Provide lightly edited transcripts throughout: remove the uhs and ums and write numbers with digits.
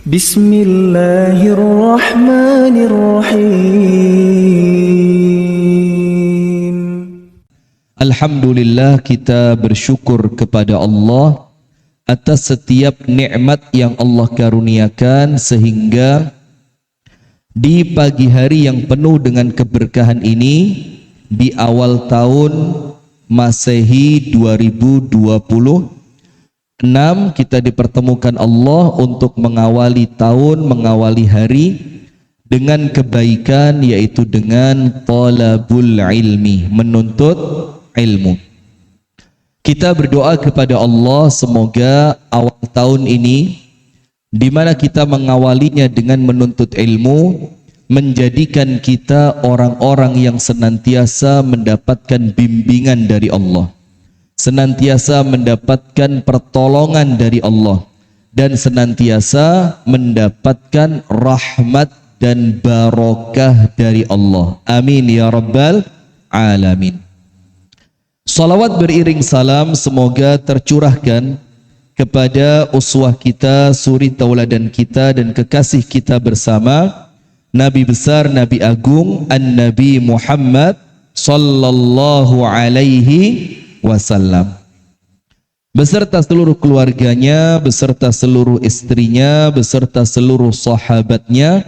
Bismillahirrahmanirrahim. Alhamdulillah, kita bersyukur kepada Allah atas setiap nikmat yang Allah karuniakan, sehingga di pagi hari yang penuh dengan keberkahan ini, di awal tahun Masehi 2026, kita dipertemukan Allah untuk mengawali tahun, mengawali hari dengan kebaikan, yaitu dengan talabul ilmi, menuntut ilmu. Kita berdoa kepada Allah semoga awal tahun ini, di mana kita mengawalinya dengan menuntut ilmu, menjadikan kita orang-orang yang senantiasa mendapatkan bimbingan dari Allah, senantiasa mendapatkan pertolongan dari Allah, dan senantiasa mendapatkan rahmat dan barokah dari Allah. Amin ya rabbal alamin. Salawat beriring salam semoga tercurahkan kepada uswah kita, suri tauladan kita, dan kekasih kita bersama, Nabi besar, Nabi agung, An-Nabi Muhammad sallallahu alaihi wasallam, beserta seluruh keluarganya, beserta seluruh istrinya, beserta seluruh sahabatnya,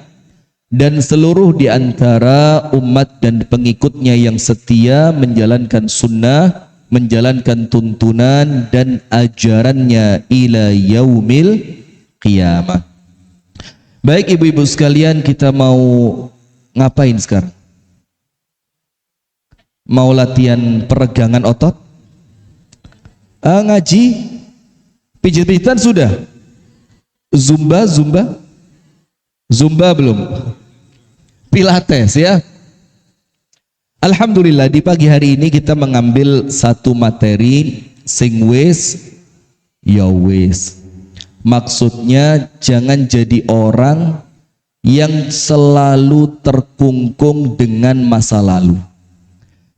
dan seluruh di antara umat dan pengikutnya yang setia menjalankan sunnah, menjalankan tuntunan dan ajarannya ila yaumil qiyamah. Baik ibu-ibu sekalian, kita mau ngapain sekarang? Mau latihan peregangan otot? Ngaji? Pijit-pijitan sudah? Zumba belum? Pilates ya. Alhamdulillah, di pagi hari ini kita mengambil satu materi sing wis ya wis. Maksudnya jangan jadi orang yang selalu terkungkung dengan masa lalu.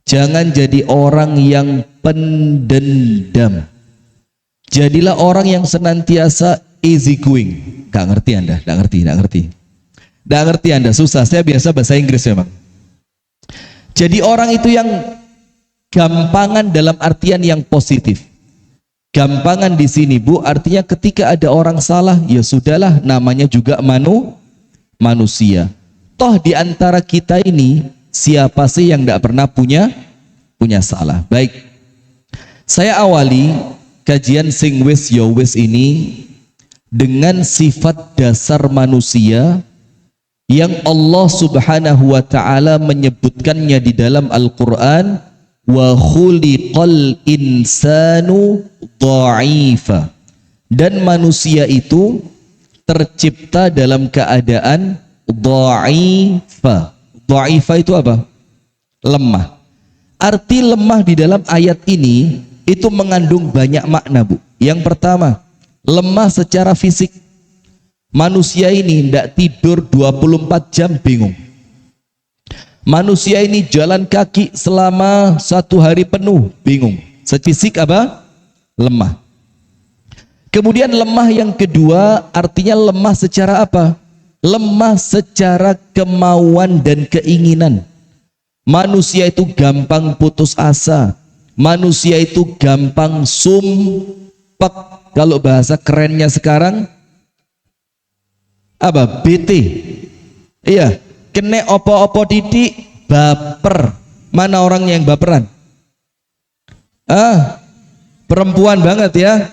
Jangan jadi orang yang pendendam. Jadilah orang yang senantiasa easy going. Gak ngerti Anda, gak ngerti Anda, susah. Saya biasa bahasa Inggris memang. Jadi orang itu yang gampangan dalam artian yang positif. Gampangan di sini Bu, artinya ketika ada orang salah, ya sudahlah, namanya juga manusia. Toh di antara kita ini, siapa sih yang tidak pernah punya salah? Baik, saya awali kajian sing wis ya wis ini dengan sifat dasar manusia yang Allah subhanahu wa ta'ala menyebutkannya di dalam Al-Quran, wa khuliqal insanu dha'ifa, dan manusia itu tercipta dalam keadaan dha'ifa. Dha'ifa itu apa? Lemah. Arti lemah di dalam ayat ini itu mengandung banyak makna Bu. Yang pertama, lemah secara fisik. Manusia ini tidak tidur 24 jam bingung. Manusia ini jalan kaki selama 1 hari penuh bingung. Fisik apa? Lemah. Kemudian lemah yang kedua artinya lemah secara apa? Lemah secara kemauan dan keinginan. Manusia itu gampang putus asa. Manusia itu gampang sumpek. Kalau bahasa kerennya sekarang apa? BT. Iya, kena opo-opo titik baper. Mana orangnya yang baperan? Perempuan banget ya.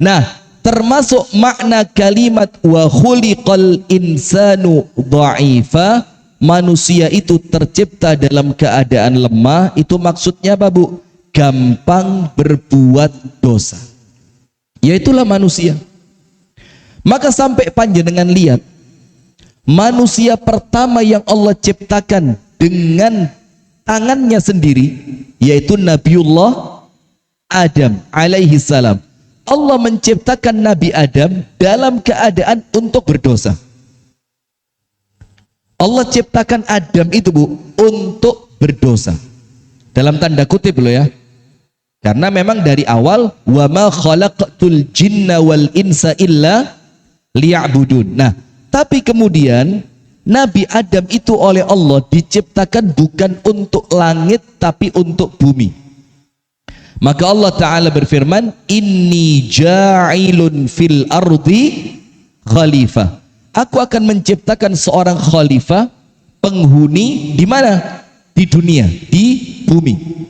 Nah, termasuk makna kalimat wa khuliqal insanu dha'ifa, manusia itu tercipta dalam keadaan lemah. Itu maksudnya apa Bu? Gampang berbuat dosa. Yaitulah manusia. Maka sampai panjenengan lihat, manusia pertama yang Allah ciptakan dengan tangannya sendiri, yaitu Nabiullah Adam alaihi salam. Allah menciptakan Nabi Adam dalam keadaan untuk berdosa. Allah ciptakan Adam itu Bu untuk berdosa. Dalam tanda kutip loh ya. Karena memang dari awal wa ma khalaqtul jinna wal insa illa liya'budun. Nah, tapi kemudian Nabi Adam itu oleh Allah diciptakan bukan untuk langit tapi untuk bumi. Maka Allah Ta'ala berfirman, inni ja'ilun fil ardi khalifah. Aku akan menciptakan seorang khalifah, penghuni di mana? Di dunia, di bumi.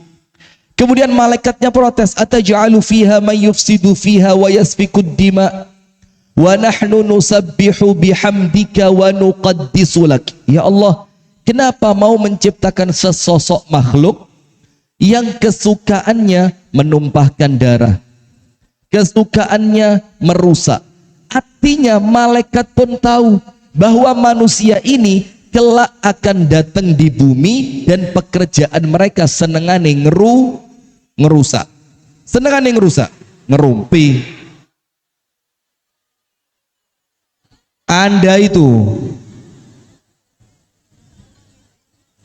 Kemudian malaikatnya protes, ataj'alu fiha may yufsidu fiha wa yasfikud dima wa nahnu nusabbihu bihamdika wa nuqaddisu lak. Ya Allah, kenapa mau menciptakan sesosok makhluk yang kesukaannya menumpahkan darah, kesukaannya merusak? Artinya malaikat pun tahu bahwa manusia ini kelak akan datang di bumi dan pekerjaan mereka senengane ngerusak. Senengane ngerusak, ngerumpi. Anda itu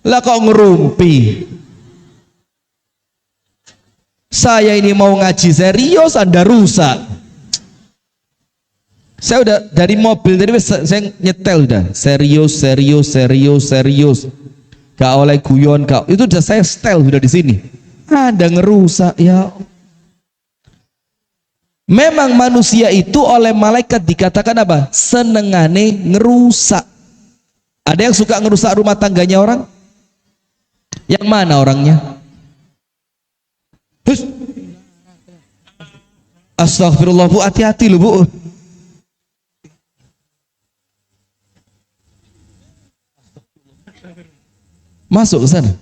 lah kok ngerumpi? Saya ini mau ngaji serius, Anda rusak. Saya udah dari mobil tadi saya nyetel udah serius. Gak oleh guyon, itu udah saya setel sudah di sini. Anda ngerusak ya. Memang manusia itu oleh malaikat dikatakan apa? Senengane ngerusak. Ada yang suka ngerusak rumah tangganya orang? Yang mana orangnya? Astagfirullah Bu, hati-hati loh Bu. Masuk ke sana.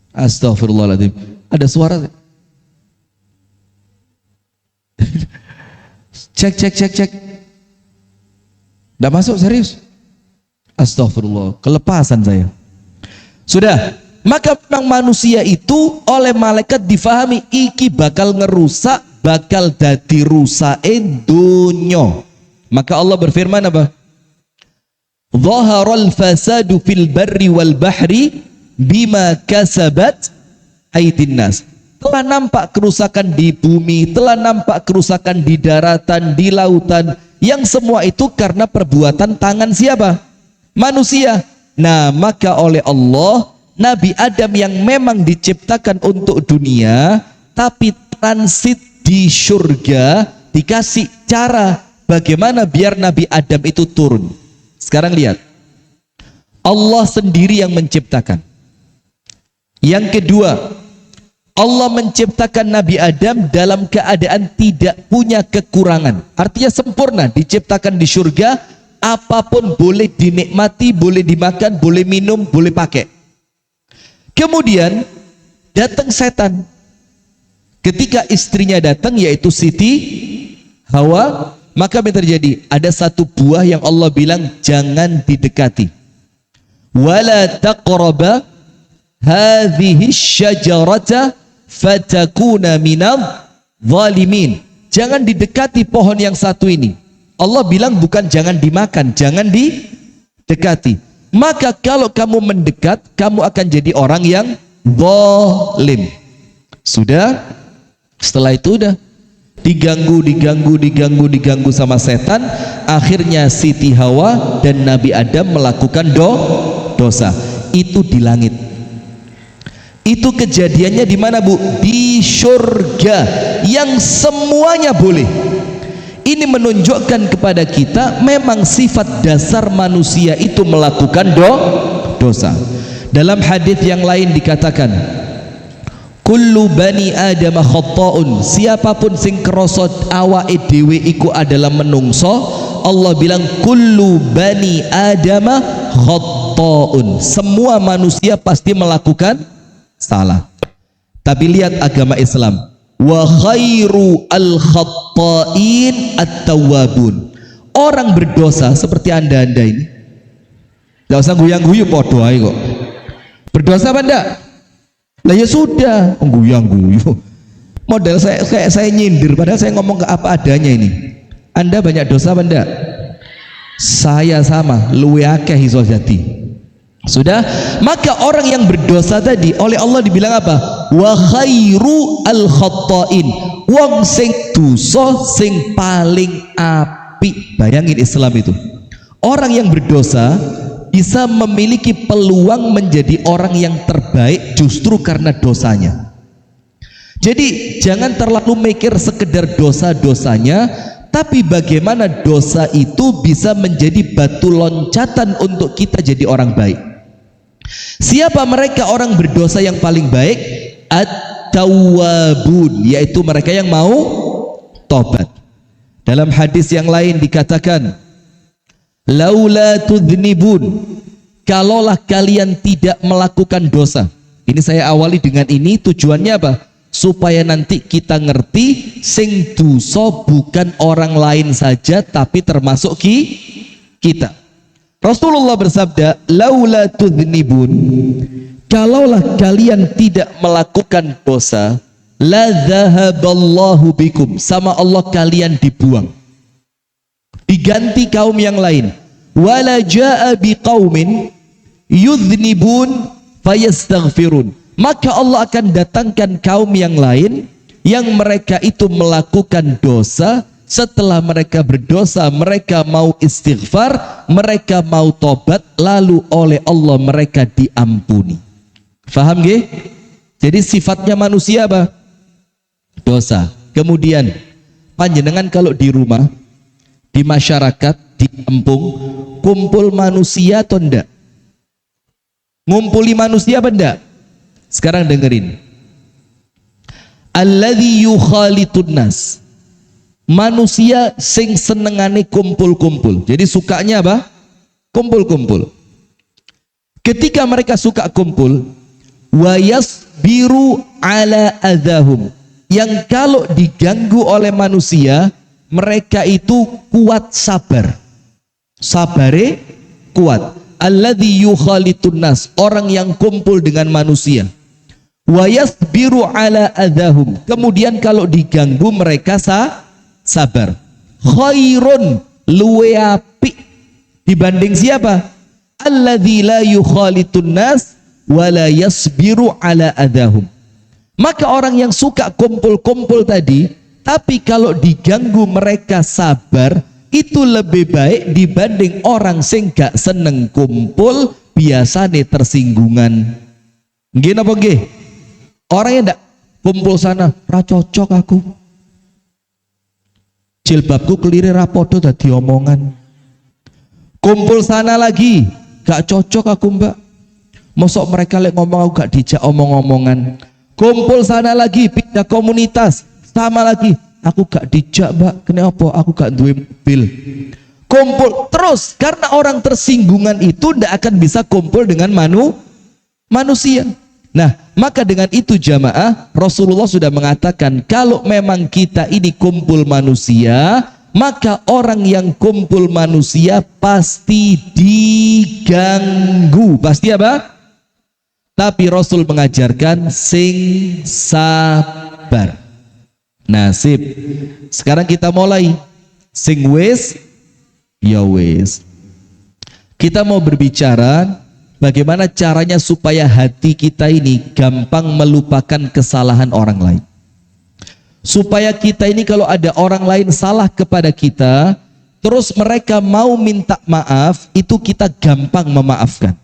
Astagfirullahaladzim. Ada suara. Cek. Tidak masuk serius. Astagfirullah. Kelepasan saya. Sudah. Maka memang manusia itu oleh malaikat difahami iki bakal ngerusak, bakal dadi rusake dunyo. Maka Allah berfirman apa? Zaharal fasadu fil barri wal bahri bima kasabat aydin nas. Telah nampak kerusakan di bumi, telah nampak kerusakan di daratan, di lautan, yang semua itu karena perbuatan tangan siapa? Manusia. Nah, maka oleh Allah Nabi Adam yang memang diciptakan untuk dunia tapi transit di surga dikasih cara bagaimana biar Nabi Adam itu turun. Sekarang lihat, Allah sendiri yang menciptakan. Yang kedua, Allah menciptakan Nabi Adam dalam keadaan tidak punya kekurangan. Artinya sempurna, diciptakan di surga, apapun boleh dinikmati, boleh dimakan, boleh minum, boleh pakai. Kemudian datang setan. Ketika istrinya datang, yaitu Siti Hawa, maka apa yang terjadi? Ada satu buah yang Allah bilang jangan didekati. Wala taqraba hadhihi syajarata fatakuna minadh zalimin. Jangan didekati pohon yang satu ini. Allah bilang bukan jangan dimakan, jangan didekati. Maka kalau kamu mendekat, kamu akan jadi orang yang zalim. Sudah? Setelah itu udah diganggu sama setan. Akhirnya Siti Hawa dan Nabi Adam melakukan dosa. Itu di langit. Itu kejadiannya di mana Bu? Di surga yang semuanya boleh. Ini menunjukkan kepada kita memang sifat dasar manusia itu melakukan dosa. Dalam hadis yang lain dikatakan, kullu bani Adam khata'un. Siapapun sing krasa awake dhewe iku adalah menungso, Allah bilang kullu bani Adam khata'un. Semua manusia pasti melakukan salah. Tapi lihat agama Islam, wa khairu al khatta'in at-tawwabun. Orang berdosa seperti anda ini, gak usah guyang-guyu, podo ae kok. Berdosa apa enggak? Lah ya sudah, guyang-guyu. Model saya nyindir, padahal saya ngomong ke apa adanya ini. Anda banyak dosa apa enggak? Saya sama, luwe akeh iso jadi. Sudah, maka orang yang berdosa tadi oleh Allah dibilang apa? Wa khairu al khatta'in. Wong sing dosa sing paling apik. apik. Bayangin Islam itu. Orang yang berdosa bisa memiliki peluang menjadi orang yang terbaik justru karena dosanya. Jadi jangan terlalu mikir sekedar dosa-dosanya, tapi bagaimana dosa itu bisa menjadi batu loncatan untuk kita jadi orang baik. Siapa mereka orang berdosa yang paling baik? At-tawwabun, yaitu mereka yang mau tobat. Dalam hadis yang lain dikatakan, laula tudhnibun, kalaulah kalian tidak melakukan dosa. Ini saya awali dengan ini, tujuannya apa? Supaya nanti kita ngerti sing dosa bukan orang lain saja, tapi termasuk kita. Rasulullah bersabda, laula tudhnibun, kalaulah kalian tidak melakukan dosa, la dhahaballahu bikum, sama Allah kalian dibuang, diganti kaum yang lain. Wala jaa biqaumin yudhnibun fayastaghfirun, maka Allah akan datangkan kaum yang lain yang mereka itu melakukan dosa. Setelah mereka berdosa, mereka mau istighfar, mereka mau tobat, lalu oleh Allah mereka diampuni. Faham gak? Jadi sifatnya manusia apa? Dosa. Kemudian panjenengan kalau di rumah, di masyarakat, di kampung, kumpul manusia atau enggak? Ngumpuli manusia apa enggak? Sekarang dengerin. Alladzi yukhalitun nas, manusia sing senengane kumpul-kumpul. Jadi sukanya apa? Kumpul-kumpul. Ketika mereka suka kumpul, wa yasbiru ala adahum, yang kalau diganggu oleh manusia mereka itu kuat sabar, sabare kuat. Alladzi yukhalitun nas, orang yang kumpul dengan manusia. Wa yasbiru ala adahum, kemudian kalau diganggu mereka sabar. Khairun, luwe apik dibanding siapa? Alladzi la yukhalitun nas wa la yasbiru ala adahum. Maka orang yang suka kumpul-kumpul tadi, tapi kalau diganggu mereka sabar, itu lebih baik dibanding orang sing gak seneng kumpul, biasane tersinggungan. Nggih napa nggih? Orang yang ndak kumpul sana, ra cocok aku. Jilbabku kelire rapodo dadi omongan. Kumpul sana lagi, gak cocok aku mbak. Mosok mereka lek ngomong aku gak dijak omong-omongan. Kumpul sana lagi, pindah komunitas, sama lagi, aku gak dijak mbak. Kenapa? Aku gak duwe mobil. Kumpul terus, karena orang tersinggungan itu ndak akan bisa kumpul dengan manusia. Nah, maka dengan itu jamaah, Rasulullah sudah mengatakan kalau memang kita ini kumpul manusia, maka orang yang kumpul manusia pasti diganggu. Pasti apa? Tapi Rasul mengajarkan sing sabar. Nasib. Sekarang kita mulai. Sing wis ya wis. Kita mau berbicara bagaimana caranya supaya hati kita ini gampang melupakan kesalahan orang lain. Supaya kita ini kalau ada orang lain salah kepada kita, terus mereka mau minta maaf, itu kita gampang memaafkan.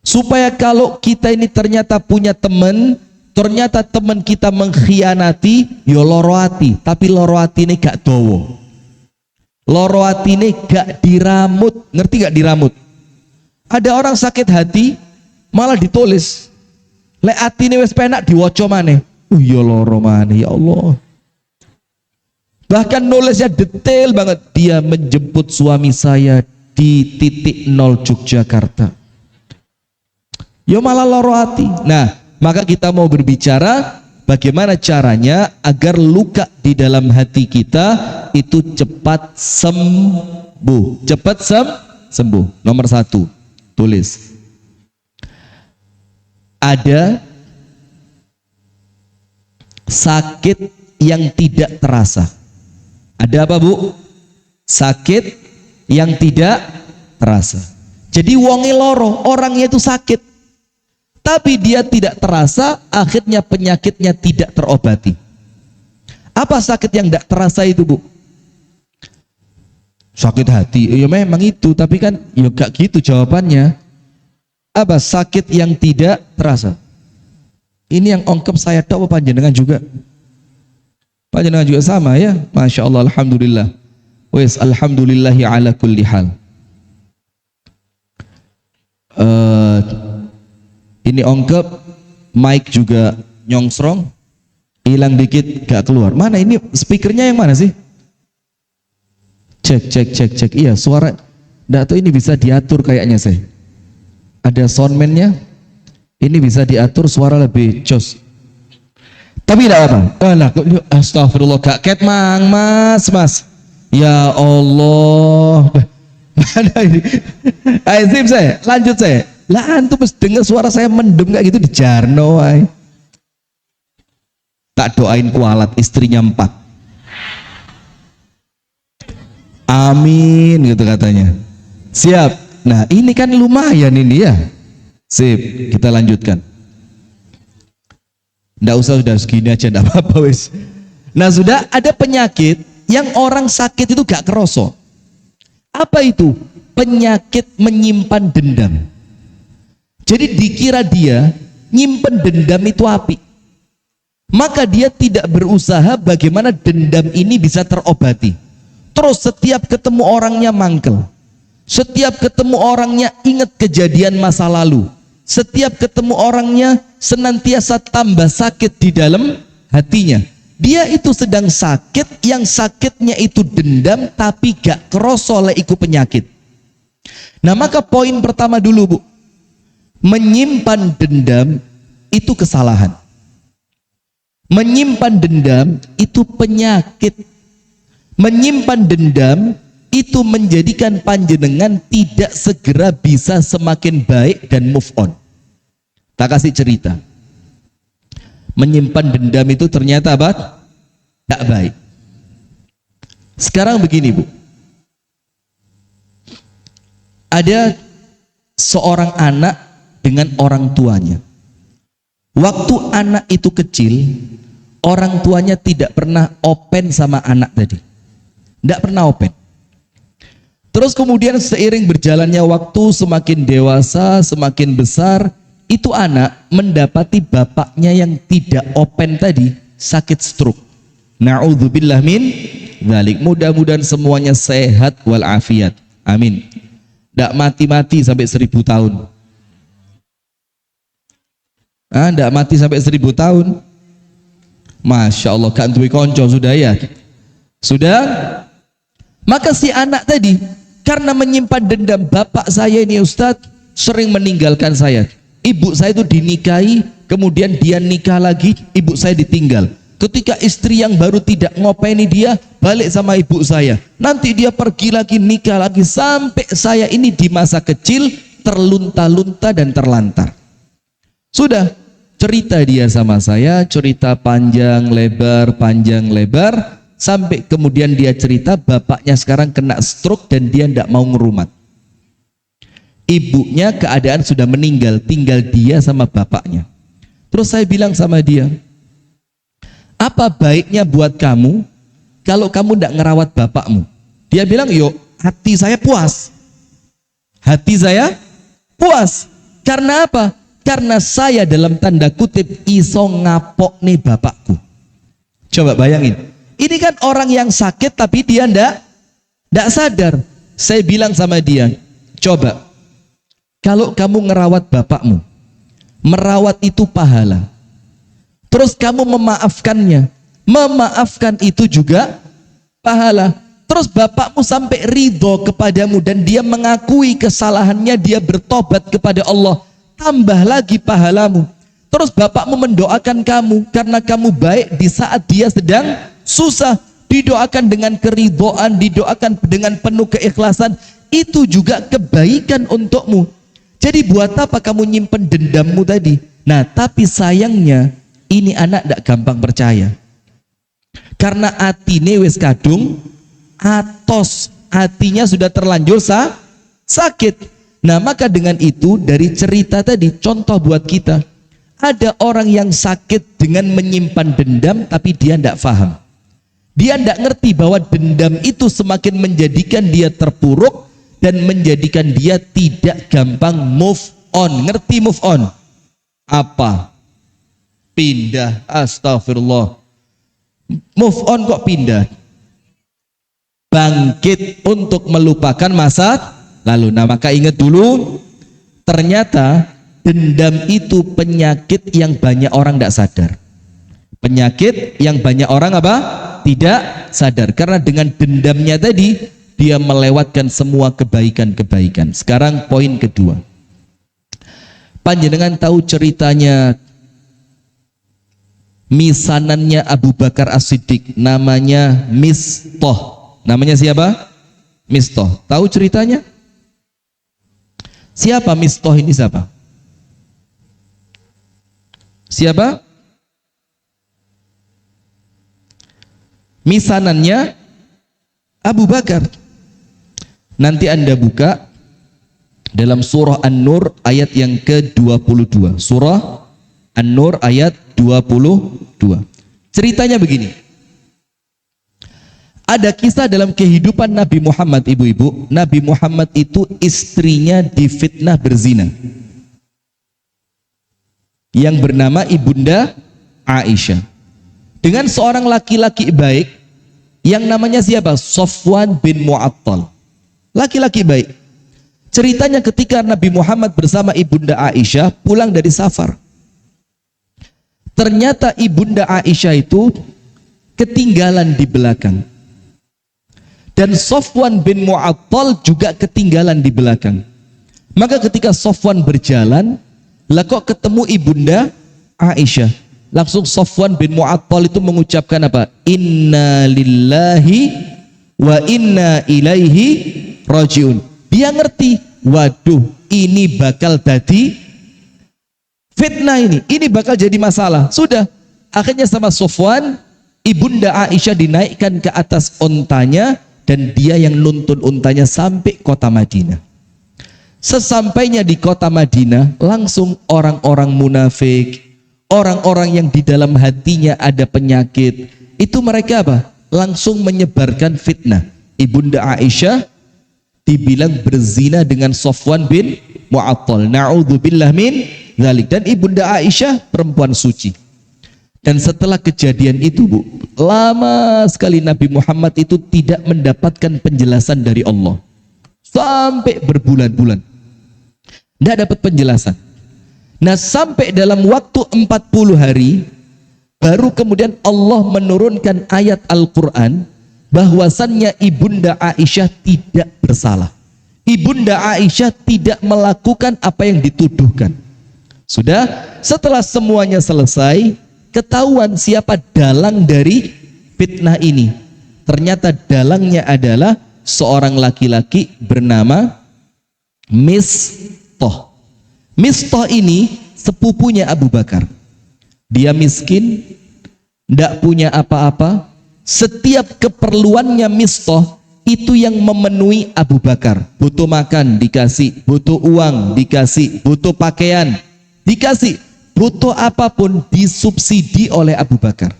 Supaya kalau kita ini ternyata punya teman, ternyata teman kita mengkhianati, yo loro hati, tapi loro hati ini gak dowo. Loro hati ini gak diramut, ngerti gak diramut? Ada orang sakit hati malah ditulis. Lek atine wis penak diwoco maneh. Ya loro maneh ya Allah. Bahkan nulisnya detail banget. Dia menjemput suami saya di titik 0 Yogyakarta. Ya malah loro hati. Nah, maka kita mau berbicara bagaimana caranya agar luka di dalam hati kita itu cepat sembuh. Cepat sembuh. Nomor 1. Tulis. Ada sakit yang tidak terasa. Ada apa bu? Sakit yang tidak terasa. Jadi wonge loro, orangnya itu sakit, tapi dia tidak terasa, akhirnya penyakitnya tidak terobati. Apa sakit yang tidak terasa itu bu? Sakit hati, ya memang itu, tapi kan ya gak gitu jawabannya. Apa? Sakit yang tidak terasa. Ini yang ongkep saya tahu apa panjenengan juga? Panjenengan juga sama ya? Masya Allah, alhamdulillah. Wes, alhamdulillahi ala kulli hal. Ini ongkep, mic juga nyongsrong, hilang dikit gak keluar. Mana ini speakernya yang mana sih? Cek. Iya, suara. Nggak tahu ini bisa diatur kayaknya saya. Ada soundman-nya. Ini bisa diatur suara lebih jos. Tapi tidak apa. Astagfirullah, gak ket mas. Ya Allah. Mana ini? Ayo sim saya, lanjut saya. Lah antum pas dengar suara saya mendem kayak gitu di jarno ay. Tak doain kualat istrinya 4. Amin gitu katanya. Siap. Nah ini kan lumayan ini ya. Sip, kita lanjutkan. Nggak usah, sudah segini aja, nggak apa-apa wis. Nah sudah, ada penyakit yang orang sakit itu gak keroso. Apa itu? Penyakit menyimpan dendam. Jadi dikira dia nyimpen dendam itu api. Maka dia tidak berusaha bagaimana dendam ini bisa terobati. Terus setiap ketemu orangnya mangkel, setiap ketemu orangnya ingat kejadian masa lalu, setiap ketemu orangnya senantiasa tambah sakit di dalam hatinya. Dia itu sedang sakit, yang sakitnya itu dendam, tapi gak keroso oleh iku penyakit. Nah maka poin pertama dulu bu, menyimpan dendam itu kesalahan. Menyimpan dendam itu penyakit. Menyimpan dendam itu menjadikan panjenengan tidak segera bisa semakin baik dan move on. Tak kasih cerita. Menyimpan dendam itu ternyata apa? Tak baik. Sekarang begini bu. Ada seorang anak dengan orang tuanya. Waktu anak itu kecil, orang tuanya tidak pernah open sama anak tadi. Tidak pernah open. Terus kemudian seiring berjalannya waktu, semakin dewasa, semakin besar, itu anak mendapati bapaknya yang tidak open tadi sakit stroke. Na'udzubillah min dzalik. Mudah-mudahan semuanya sehat walafiat. Amin. Tidak mati-mati sampai 1000 tahun. Tidak mati sampai 1000 tahun. Masya Allah, kan duwe konco sudah ya. Sudah. Maka si anak tadi karena menyimpan dendam, bapak saya ini Ustadz sering meninggalkan saya. Ibu saya itu dinikahi, kemudian dia nikah lagi, ibu saya ditinggal. Ketika istri yang baru tidak ngopeni dia, balik sama ibu saya. Nanti dia pergi lagi, nikah lagi, sampai saya ini di masa kecil terlunta-lunta dan terlantar. Sudah cerita dia sama saya, cerita panjang lebar, sampai kemudian dia cerita bapaknya sekarang kena stroke dan dia tidak mau ngerumat. Ibunya keadaan sudah meninggal, tinggal dia sama bapaknya. Terus saya bilang sama dia, apa baiknya buat kamu kalau kamu tidak ngerawat bapakmu? Dia bilang, yuk hati saya puas. Hati saya puas. Karena apa? Karena saya dalam tanda kutip iso ngapok nih bapakku. Coba bayangin. Ini kan orang yang sakit tapi dia ndak sadar. Saya bilang sama dia, coba kalau kamu ngerawat bapakmu, merawat itu pahala. Terus kamu memaafkannya, memaafkan itu juga pahala. Terus bapakmu sampai ridho kepadamu dan dia mengakui kesalahannya, dia bertobat kepada Allah, tambah lagi pahalamu. Terus bapakmu mendoakan kamu karena kamu baik di saat dia sedang susah, didoakan dengan keridhaan, didoakan dengan penuh keikhlasan, itu juga kebaikan untukmu. Jadi buat apa kamu nyimpen dendammu tadi? Nah tapi sayangnya ini anak tidak gampang percaya, karena atine wis kadung atos, hatinya sudah terlanjur sakit. Nah maka dengan itu dari cerita tadi contoh buat kita, ada orang yang sakit dengan menyimpan dendam tapi dia tidak paham. Dia tidak ngerti bahwa dendam itu semakin menjadikan dia terpuruk dan menjadikan dia tidak gampang move on. Ngerti move on? Apa? Pindah. Astagfirullah. Move on kok pindah? Bangkit untuk melupakan masa lalu. Nah, maka ingat dulu, ternyata dendam itu penyakit yang banyak orang tidak sadar. Penyakit yang banyak orang apa? Tidak sadar. Karena dengan dendamnya tadi, dia melewatkan semua kebaikan-kebaikan. Sekarang poin kedua. Panjenengan tahu ceritanya misanannya Abu Bakar As-Siddiq, namanya Mistah. Namanya siapa? Mistah. Tahu ceritanya? Siapa Mistah ini siapa? Siapa? Misanannya Abu Bakar. Nanti Anda buka dalam surah An-Nur ayat yang ke-22. Surah An-Nur ayat 22. Ceritanya begini. Ada kisah dalam kehidupan Nabi Muhammad, ibu-ibu. Nabi Muhammad itu istrinya difitnah berzina, yang bernama Ibunda Aisyah, dengan seorang laki-laki baik yang namanya siapa? Safwan bin Mu'attal. Laki-laki baik. Ceritanya ketika Nabi Muhammad bersama Ibunda Aisyah pulang dari safar, ternyata Ibunda Aisyah itu ketinggalan di belakang, dan Safwan bin Mu'attal juga ketinggalan di belakang. Maka ketika Safwan berjalan, lah kok ketemu Ibunda Aisyah, langsung Safwan bin Mu'attal itu mengucapkan apa? Inna lillahi wa inna ilaihi rajiun. Dia ngerti, waduh, ini bakal jadi fitnah, ini bakal jadi masalah. Sudah, akhirnya sama Safwan, Ibunda Aisyah dinaikkan ke atas ontanya, dan dia yang nuntun untanya sampai kota Madinah. Sesampainya di kota Madinah, langsung orang-orang munafik, orang-orang yang di dalam hatinya ada penyakit, itu mereka apa? Langsung menyebarkan fitnah. Ibunda Aisyah dibilang berzina dengan Safwan bin Mu'attal. Na'udzubillah min dzalik. Dan Ibunda Aisyah perempuan suci. Dan setelah kejadian itu, Bu, lama sekali Nabi Muhammad itu tidak mendapatkan penjelasan dari Allah. Sampai berbulan-bulan tidak dapat penjelasan. Nah, sampai dalam waktu 40 hari baru kemudian Allah menurunkan ayat Al-Quran bahwasannya Ibunda Aisyah tidak bersalah. Ibunda Aisyah tidak melakukan apa yang dituduhkan. Sudah, setelah semuanya selesai, ketahuan siapa dalang dari fitnah ini. Ternyata dalangnya adalah seorang laki-laki bernama Mistah. Mistah ini sepupunya Abu Bakar. Dia miskin, tidak punya apa-apa. Setiap keperluannya Mistah itu yang memenuhi Abu Bakar. Butuh makan dikasih, butuh uang dikasih, butuh pakaian dikasih, butuh apapun disubsidi oleh Abu Bakar.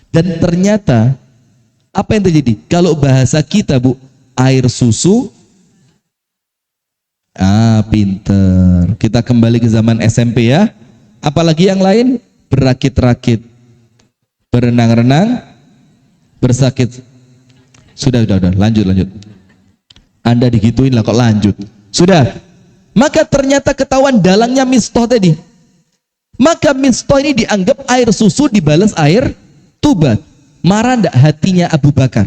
Dan ternyata apa yang terjadi? Kalau bahasa kita, Bu, air susu. Pinter. Kita kembali ke zaman SMP ya. Apalagi yang lain? Berakit-rakit, berenang-renang, bersakit. Sudah, lanjut. Anda digituin lah kok lanjut. Sudah. Maka ternyata ketahuan dalangnya Mistah tadi. Maka Mistah ini dianggap air susu dibalas air tubat. Marah ndak hatinya Abu Bakar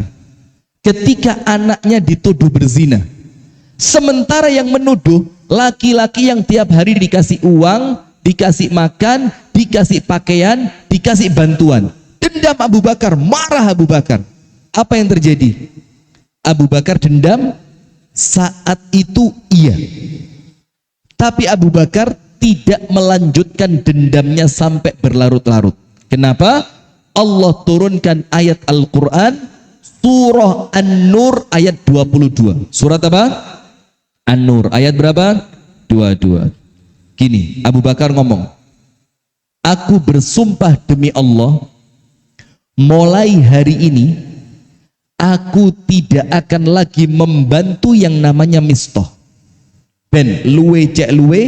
ketika anaknya dituduh berzina. Sementara yang menuduh laki-laki yang tiap hari dikasih uang, dikasih makan, dikasih pakaian, dikasih bantuan. Dendam Abu Bakar, marah Abu Bakar. Apa yang terjadi? Abu Bakar dendam saat itu iya. Tapi Abu Bakar tidak melanjutkan dendamnya sampai berlarut-larut. Kenapa? Allah turunkan ayat Al-Quran surah An-Nur ayat 22. Surat apa? An-Nur ayat berapa? 22. Gini, Abu Bakar ngomong, aku bersumpah demi Allah, mulai hari ini aku tidak akan lagi membantu yang namanya Mistah. Ben luwe cek luwe,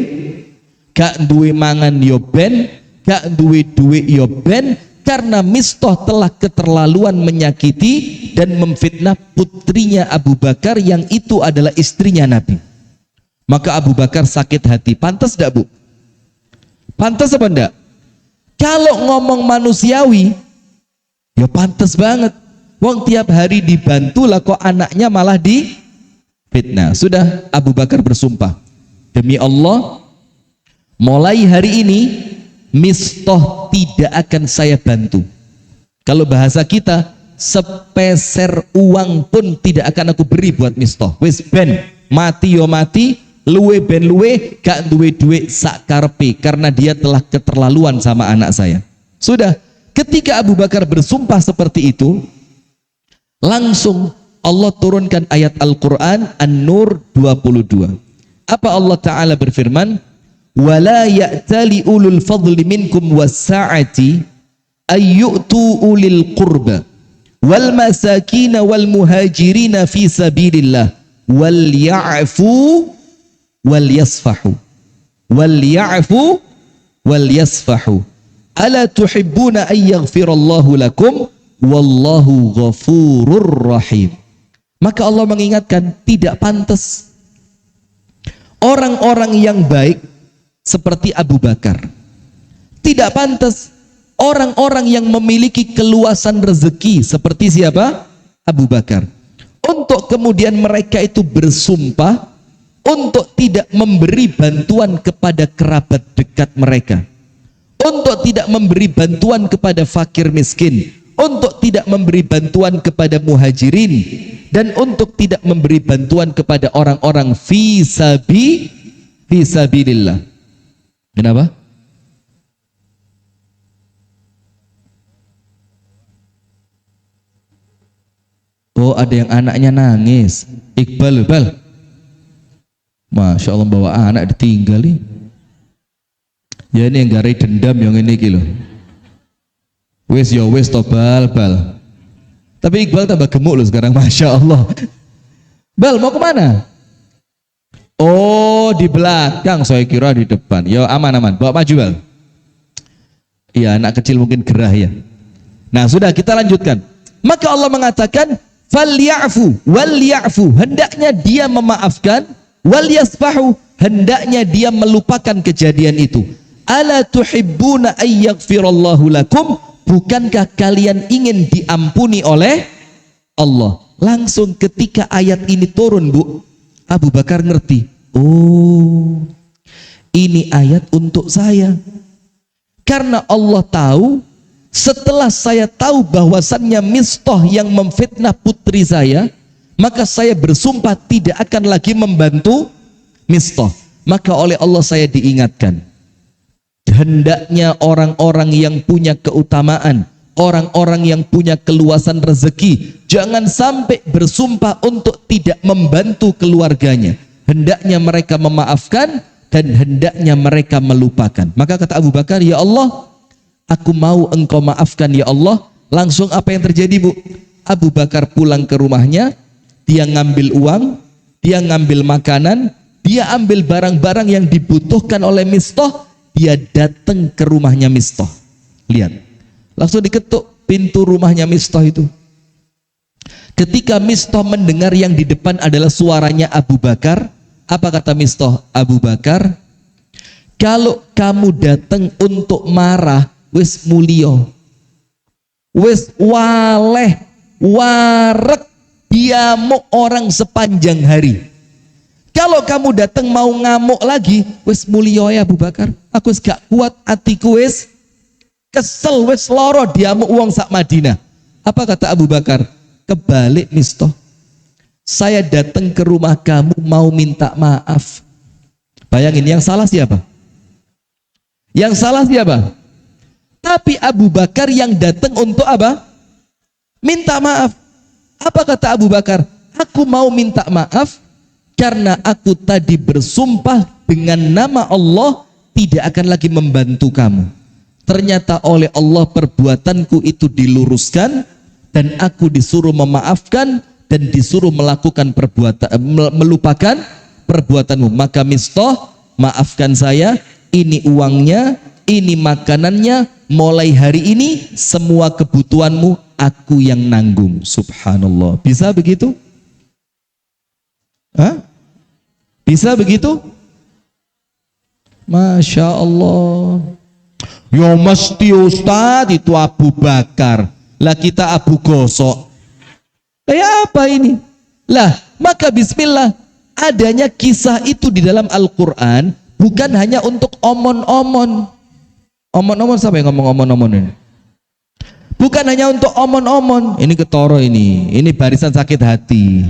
gak duwe mangan yo ben, gak duwe duwe yo ben, karena Mistah telah keterlaluan menyakiti dan memfitnah putrinya Abu Bakar yang itu adalah istrinya Nabi. Maka Abu Bakar sakit hati. Pantas enggak, Bu? Pantas apa enggak? Kalau ngomong manusiawi, ya pantas banget. Wong tiap hari dibantu lah kok anaknya malah difitnah. Sudah Abu Bakar bersumpah, demi Allah, mulai hari ini Mistah tidak akan saya bantu. Kalau bahasa kita, sepeser uang pun tidak akan aku beri buat Mistah. Wis ben mati yo mati, luwe ben luwe, gak duwe duit sak karepe, karena dia telah keterlaluan sama anak saya. Sudah, ketika Abu Bakar bersumpah seperti itu, langsung Allah turunkan ayat Al-Quran An-Nur 22. Apa Allah Ta'ala berfirman? وَلَا يَأْتَلِ أُولُو الْفَضْلِ مِنْكُمْ وَالسَّعَةِ أَيُّؤْتُوا أُولِي الْقُرْبَى وَالْمَسَاكِينَ وَالْمُهَاجِرِينَ فِي سَبِيلِ اللَّهِ وَلْيَعْفُوا وَلْيَصْفَحُوا وَلْيَعْفُوا وَلْيَصْفَحُوا أَلَا تُحِبُّونَ أَن يَغْفِرَ اللَّهُ لَكُمْ وَاللَّهُ غَفُورٌ رَحِيمٌ. Maka Allah mengingatkan, tidak pantas orang-orang yang baik seperti Abu Bakar, tidak pantas orang-orang yang memiliki keluasan rezeki seperti siapa? Abu Bakar, untuk kemudian mereka itu bersumpah untuk tidak memberi bantuan kepada kerabat dekat mereka, untuk tidak memberi bantuan kepada fakir miskin, untuk tidak memberi bantuan kepada muhajirin, dan untuk tidak memberi bantuan kepada orang-orang fi sabilillah. Kenapa? Oh, ada yang anaknya nangis. Iqbal, Iqbal. Masya Allah, bawa anak ditinggali. Ya ini yang garai dendam yang ini kilo. Wes ya wes to bal. Tapi Iqbal tambah gemuk loh sekarang, Masya Allah. Bal mau kemana? Oh di belakang, saya kira di depan. Ya aman, bawa maju Bal. Iya anak kecil mungkin gerah ya. Nah sudah, kita lanjutkan. Maka Allah mengatakan falyafu walyafu, hendaknya dia memaafkan, walyasfahu, hendaknya dia melupakan kejadian itu. Ala tuhibbuna ayyaghfirallahu lakum, bukankah kalian ingin diampuni oleh Allah? Langsung ketika ayat ini turun, Bu, Abu Bakar ngerti, oh ini ayat untuk saya, karena Allah tahu setelah saya tahu bahwasannya Mistah yang memfitnah putri saya, maka saya bersumpah tidak akan lagi membantu Mistah. Maka oleh Allah saya diingatkan, hendaknya orang-orang yang punya keutamaan, orang-orang yang punya keluasan rezeki, jangan sampai bersumpah untuk tidak membantu keluarganya. Hendaknya mereka memaafkan dan hendaknya mereka melupakan. Maka kata Abu Bakar, ya Allah, aku mau engkau maafkan ya Allah. Langsung apa yang terjadi, Bu? Abu Bakar pulang ke rumahnya, dia ngambil uang, dia ngambil makanan, dia ambil barang-barang yang dibutuhkan oleh Mistah, dia datang ke rumahnya Mistah. Lihat, langsung diketuk pintu rumahnya Mistah itu. Ketika Mistah mendengar yang di depan adalah suaranya Abu Bakar, apa kata Mistah? Abu Bakar, kalau kamu datang untuk marah, wis mulio, wis waleh, warek, diamuk orang sepanjang hari. Kalau kamu datang mau ngamuk lagi, wis mulio ya Abu Bakar, aku wis gak kuat, hatiku wis kesel, wis loro, diamuk uang sak Madinah. Apa kata Abu Bakar? Kebalik Mistah, saya datang ke rumah kamu mau minta maaf. Bayangin, yang salah siapa? Yang salah siapa? Tapi Abu Bakar yang datang untuk apa? Minta maaf. Apa kata Abu Bakar? Aku mau minta maaf karena aku tadi bersumpah dengan nama Allah tidak akan lagi membantu kamu. Ternyata oleh Allah perbuatanku itu diluruskan, dan aku disuruh memaafkan dan disuruh melakukan melupakan perbuatanmu. Maka Mistah, maafkan saya, ini uangnya, ini makanannya, mulai hari ini semua kebutuhanmu aku yang nanggung. Subhanallah. Bisa begitu? Hah? Bisa begitu? Masya Allah. Ya mesti Ustaz itu Abu Bakar. Lah kita Abu Gosok. Kayak apa ini? Lah, maka bismillah, adanya kisah itu di dalam Al-Quran bukan hanya untuk omon-omon. Omon-omon, siapa yang ngomong omon-omon ini? Bukan hanya untuk omon-omon. Ini ketoro ini barisan sakit hati.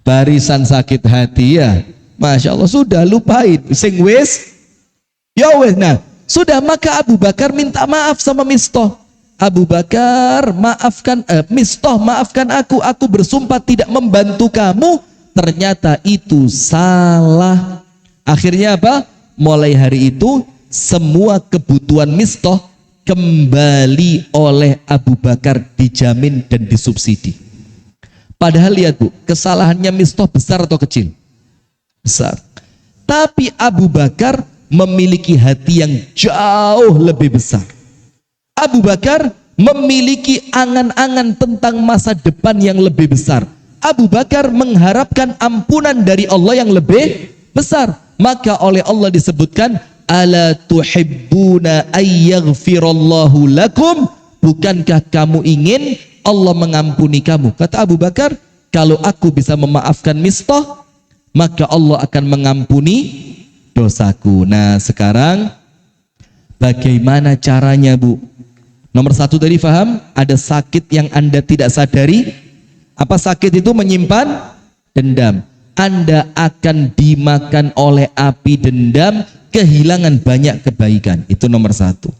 Barisan sakit hati ya. Masya Allah, sudah lupain. Sing wis, ya wis. Nah, sudah, maka Abu Bakar minta maaf sama Mistah. Abu Bakar, maafkan, Mistah, maafkan aku bersumpah tidak membantu kamu. Ternyata itu salah. Akhirnya apa? Mulai hari itu semua kebutuhan Mistah kembali oleh Abu Bakar, dijamin dan disubsidi. Padahal lihat Bu, kesalahannya Mistah besar atau kecil? Besar. Tapi Abu Bakar memiliki hati yang jauh lebih besar. Abu Bakar memiliki angan-angan tentang masa depan yang lebih besar. Abu Bakar mengharapkan ampunan dari Allah yang lebih besar. Maka oleh Allah disebutkan, ala tuhibbuna ayyaghfirallahu lakum, bukankah kamu ingin Allah mengampuni kamu? Kata Abu Bakar, kalau aku bisa memaafkan Mistah, maka Allah akan mengampuni dosaku. Nah sekarang bagaimana caranya Bu? Nomor satu tadi paham, ada sakit yang Anda tidak sadari. Apa sakit itu? Menyimpan dendam. Anda akan dimakan oleh api dendam, kehilangan banyak kebaikan. Itu nomor satu.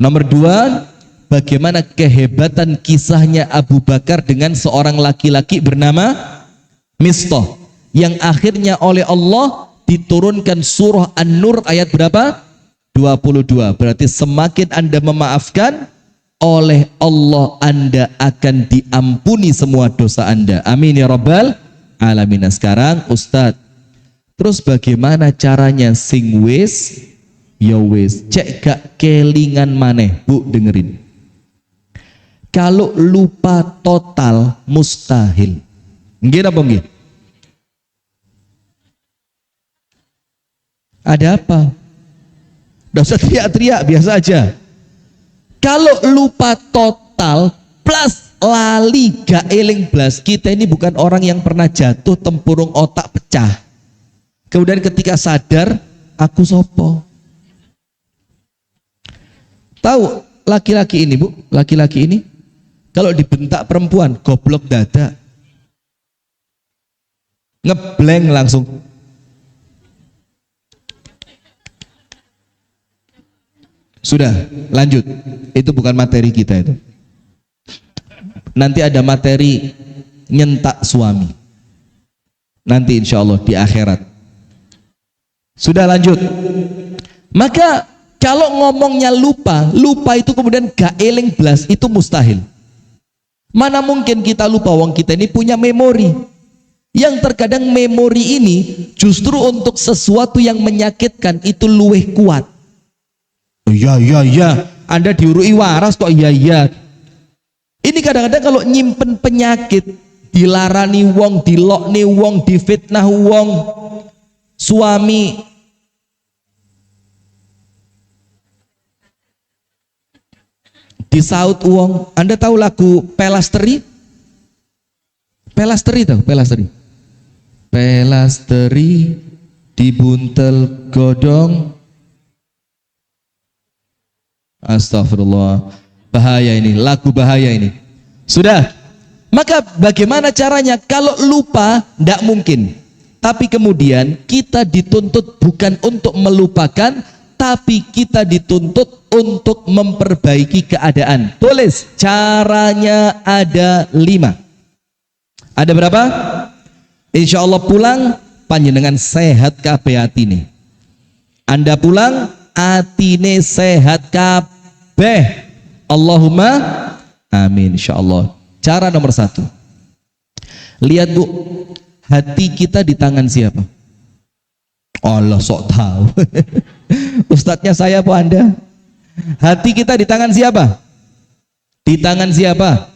Nomor dua, bagaimana kehebatan kisahnya Abu Bakar dengan seorang laki-laki bernama Mistah, yang akhirnya oleh Allah diturunkan surah An-Nur ayat berapa? 22. Berarti semakin Anda memaafkan, oleh Allah Anda akan diampuni semua dosa Anda. Amin ya rabbal alamin. Sekarang Ustadz, terus bagaimana caranya sing wis ya wis, cek gak kelingan maneh? Bu dengerin, kalau lupa total mustahil. Nggih apa nggih? Ada apa? Nggak usah teriak-teriak, biasa aja. Kalau lupa total plus lali gak eling blas, kita ini bukan orang yang pernah jatuh tempurung otak pecah. Kemudian ketika sadar, aku sopo. Tahu laki-laki ini Bu, laki-laki ini kalau dibentak perempuan, goblok dada, ngeblank langsung. Sudah, lanjut. Itu bukan materi kita itu. Nanti ada materi nyentak suami. Nanti insya Allah di akhirat. Sudah, lanjut. Maka kalau ngomongnya lupa itu kemudian gak eling blas, itu mustahil. Mana mungkin kita lupa, wong kita ini punya memori. Yang terkadang memori ini justru untuk sesuatu yang menyakitkan itu luweh kuat. Iya, Anda diurui waras kok iya. Ini kadang-kadang kalau nyimpen penyakit, dilarani wong, dilokne wong, difitnah wong, suami disaut wong. Anda tahu lagu Pelasteri? Pelasteri dibuntel godong. Astagfirullah, bahaya ini, lagu bahaya ini. Sudah, maka bagaimana caranya? Kalau lupa, tidak mungkin. Tapi kemudian kita dituntut bukan untuk melupakan, tapi kita dituntut untuk memperbaiki keadaan. Tulis, caranya ada 5. Ada berapa? Insya Allah pulang, panjenengan sehat kabeh atine. Anda pulang, atine sehat kabeh. Allahumma Amin insyaallah. Cara nomor 1. Lihat Bu, hati kita di tangan siapa? Allah sok tahu. Ustadznya saya apa Anda? Hati kita di tangan siapa? Di tangan siapa?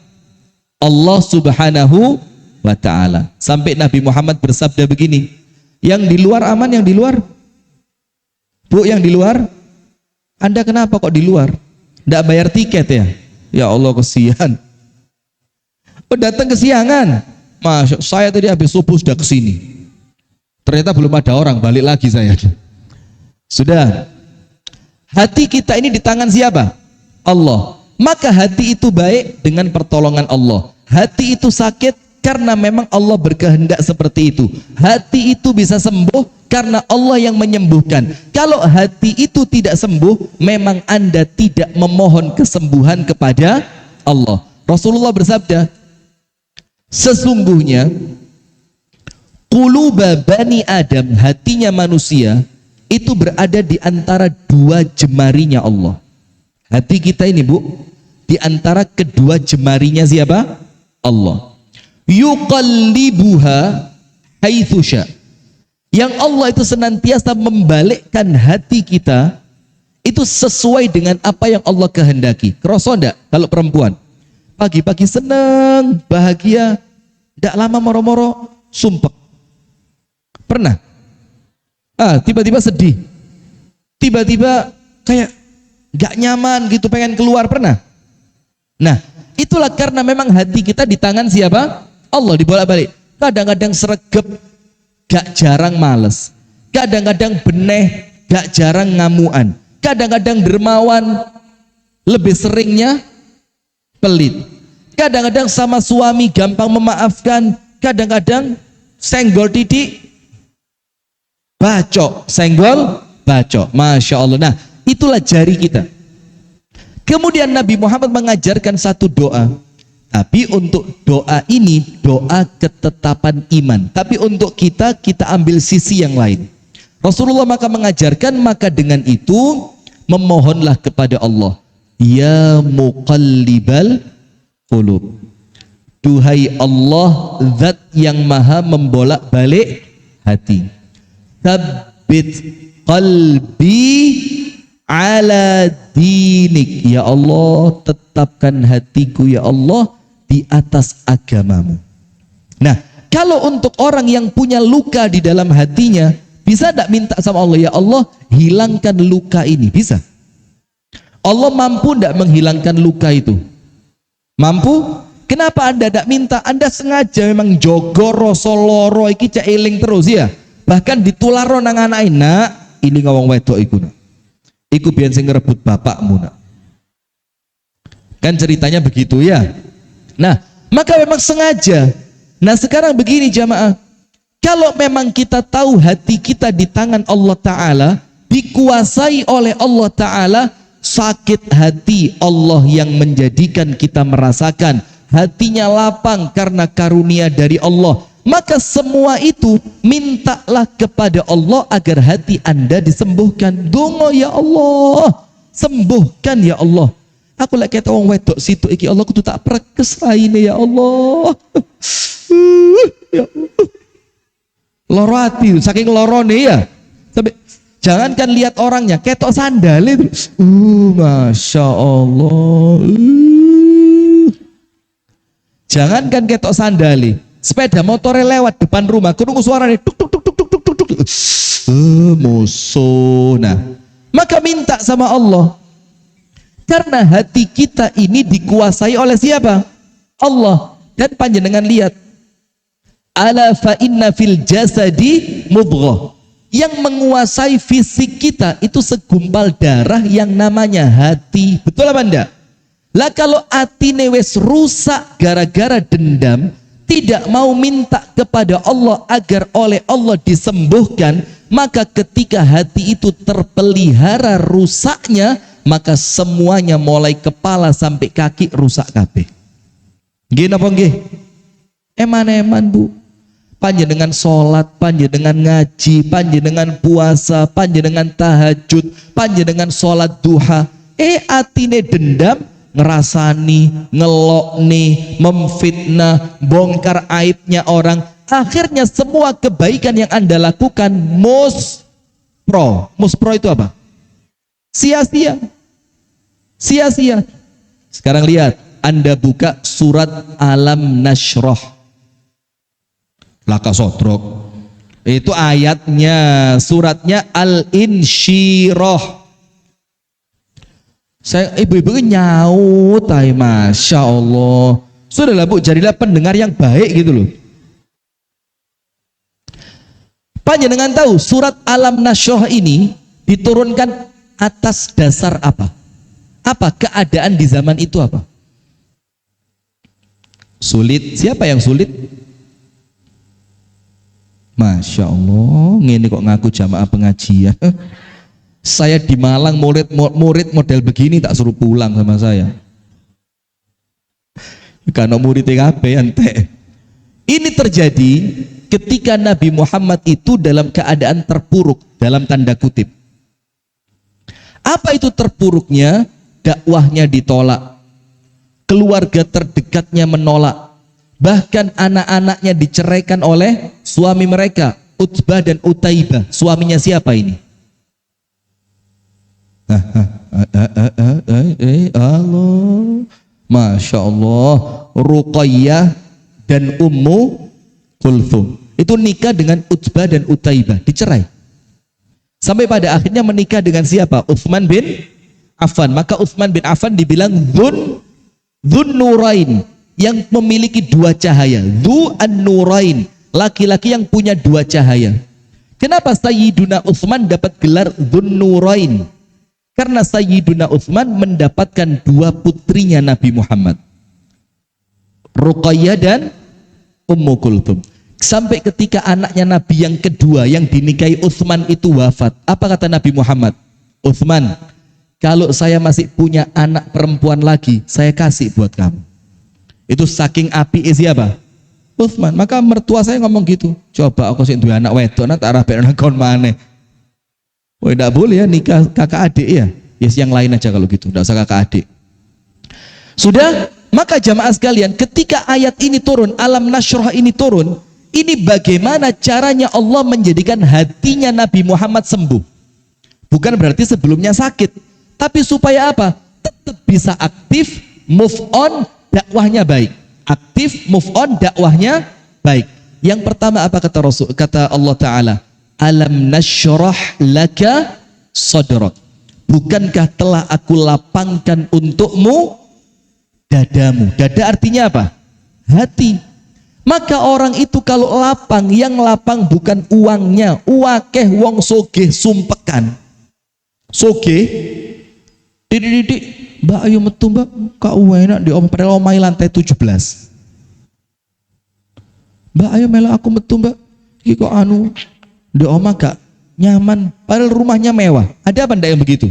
Allah Subhanahu wa ta'ala. Sampai Nabi Muhammad bersabda begini, yang di luar aman, yang di luar? Bu, yang di luar? Anda kenapa kok di luar? Nggak bayar tiket ya? Ya Allah kesian. Oh, datang kesiangan. Masya, saya tadi habis subuh sudah kesini. Ternyata belum ada orang, balik lagi saya. Sudah. Hati kita ini di tangan siapa? Allah. Maka hati itu baik dengan pertolongan Allah. Hati itu sakit karena memang Allah berkehendak seperti itu. Hati itu bisa sembuh karena Allah yang menyembuhkan. Kalau hati itu tidak sembuh, memang Anda tidak memohon kesembuhan kepada Allah. Rasulullah bersabda, sesungguhnya quluba bani Adam, hatinya manusia itu berada di antara 2 jemarinya Allah. Hati kita ini Bu, di antara kedua jemarinya siapa? Allah. Yuqallibuha haitsu sya. Yang Allah itu senantiasa membalikkan hati kita itu sesuai dengan apa yang Allah kehendaki. Kerasa enggak kalau perempuan? Pagi-pagi senang, bahagia, enggak lama moro-moro sumpek. Pernah? Tiba-tiba sedih. Tiba-tiba kayak enggak nyaman gitu, pengen keluar, pernah? Nah, itulah karena memang hati kita di tangan siapa? Allah, dibolak-balik. Kadang-kadang sregep, gak jarang males. Kadang-kadang beneh, gak jarang ngamuan. Kadang-kadang dermawan, lebih seringnya pelit. Kadang-kadang sama suami gampang memaafkan. Kadang-kadang senggol titik, bacok, senggol, bacok. Masya Allah. Nah, itulah jari kita. Kemudian Nabi Muhammad mengajarkan satu doa. Tapi untuk doa ini doa ketetapan iman. Tapi untuk kita ambil sisi yang lain. Rasulullah maka mengajarkan, maka dengan itu memohonlah kepada Allah. Ya muqallibal qulub. Duhai Allah, zat yang maha membolak-balik hati. Tsabbit qalbi ala dinik. Ya Allah, tetapkan hatiku ya Allah di atas agamamu. Nah, kalau untuk orang yang punya luka di dalam hatinya, bisa tidak minta sama Allah, ya Allah hilangkan luka ini? Bisa. Allah mampu tidak menghilangkan luka itu? Mampu. Kenapa Anda tidak minta? Anda sengaja memang jogo rasa loro iki cak eling terus ya. Bahkan ditularo nang anak ini ngawang wedok iku nak. Iku biyen sing ngerebut bapakmu nak. Kan ceritanya begitu ya. Nah, maka memang sengaja. Nah, sekarang begini jamaah. Kalau memang kita tahu hati kita di tangan Allah Ta'ala, dikuasai oleh Allah Ta'ala, sakit hati Allah yang menjadikan kita merasakan hatinya lapang karena karunia dari Allah. Maka semua itu mintalah kepada Allah agar hati Anda disembuhkan. Dongo ya Allah, sembuhkan ya Allah. Aku lagi kata wong wedok situ iki Allah kudu tak prekes raine ya Allah. Ya Allah. Loro hati saking lorone ya. Sampai jangankan lihat orangnya, ketok sandal itu. Masya Allah. Jangankan ketok sandali, sepeda motornya lewat depan rumah, kurung suaranya tuk tuk tuk tuk tuk tuk tuk tuk. Musuh. Nah, maka minta sama Allah. Karena hati kita ini dikuasai oleh siapa? Allah. Dan panjenengan lihat, ala fa inna fil jasadi mudghah. Yang menguasai fisik kita itu segumpal darah yang namanya hati. Betul apa enggak? Lah kalau atine wis rusak gara-gara dendam, tidak mau minta kepada Allah agar oleh Allah disembuhkan, maka ketika hati itu terpelihara rusaknya, maka semuanya mulai kepala sampai kaki rusak kabeh. Nggih napa nggih? Eman-eman Bu. Panjenengan sholat, panjenengan ngaji, panjenengan puasa, panjenengan tahajud, panjenengan sholat duha. Atine dendam, ngerasani, ngelokni, memfitnah, bongkar aibnya orang. Akhirnya semua kebaikan yang Anda lakukan muspro. Muspro itu apa? Sia-sia. Sia-sia. Sekarang lihat, Anda buka surat Alam Nashrah. Laka sodrok. Itu ayatnya, suratnya Al-Insyirah. Saya ibu-ibu nyaut, masya Allah. Sudahlah Bu, jadilah pendengar yang baik gitu loh. Panjenengan tahu surat Alam Nashrah ini diturunkan atas dasar apa? Apa keadaan di zaman itu apa? Sulit. Siapa yang sulit? Masya Allah, ini kok ngaku jamaah pengajian. Saya di Malang murid model begini tak suruh pulang sama saya. Karena murid TKP ente. Ini terjadi ketika Nabi Muhammad itu dalam keadaan terpuruk, dalam tanda kutip. Apa itu terpuruknya? Dakwahnya ditolak, keluarga terdekatnya menolak, bahkan anak-anaknya diceraikan oleh suami mereka, Utbah dan Utaibah. Suaminya siapa ini? Allah, masya Allah, Ruqayyah dan Ummu Kulthum. Itu nikah dengan Utbah dan Utaibah, dicerai. Sampai pada akhirnya menikah dengan siapa? Utsman bin Affan. Maka Utsman bin Affan dibilang Dzun Nurain, yang memiliki dua cahaya. Dzu an-Nurain, laki-laki yang punya dua cahaya. Kenapa Sayyiduna Utsman dapat gelar Dzun Nurain? Karena Sayyiduna Utsman mendapatkan dua putrinya Nabi Muhammad, Ruqayyah dan Ummu Kulthum. Sampai ketika anaknya Nabi yang kedua yang dinikahi Utsman itu wafat, apa kata Nabi Muhammad? Utsman, kalau saya masih punya anak perempuan lagi, saya kasih buat kamu. Itu saking api siapa? Utsman. Maka mertua saya ngomong gitu, coba aku sih dua anak wedok, tak arah benar kon maneh. Oh, tidak boleh ya nikah kakak adik ya. Yes, yang lain aja kalau gitu, tidak usah kakak adik. Sudah, maka jamaah sekalian, ketika ayat ini turun, Alam Nashrah ini turun, ini bagaimana caranya Allah menjadikan hatinya Nabi Muhammad sembuh. Bukan berarti sebelumnya sakit, tapi supaya apa? Tetap bisa aktif, move on, dakwahnya baik. Aktif, move on, dakwahnya baik. Yang pertama apa kata Rasul? Kata Allah Ta'ala, Alam nashrah laka sadrak. Bukankah telah aku lapangkan untukmu dadamu? Dada artinya apa? Hati. Maka orang itu kalau lapang, yang lapang bukan uangnya. Uakeh wong sogeh sumpekan. Sogeh, didik, Mbak ayo metu Mbak, kak enak di padahal omai lantai 17. Mbak ayo mela aku metu Mbak, iki kok anu di oma gak nyaman, padahal rumahnya mewah. Ada apa ndak yang begitu?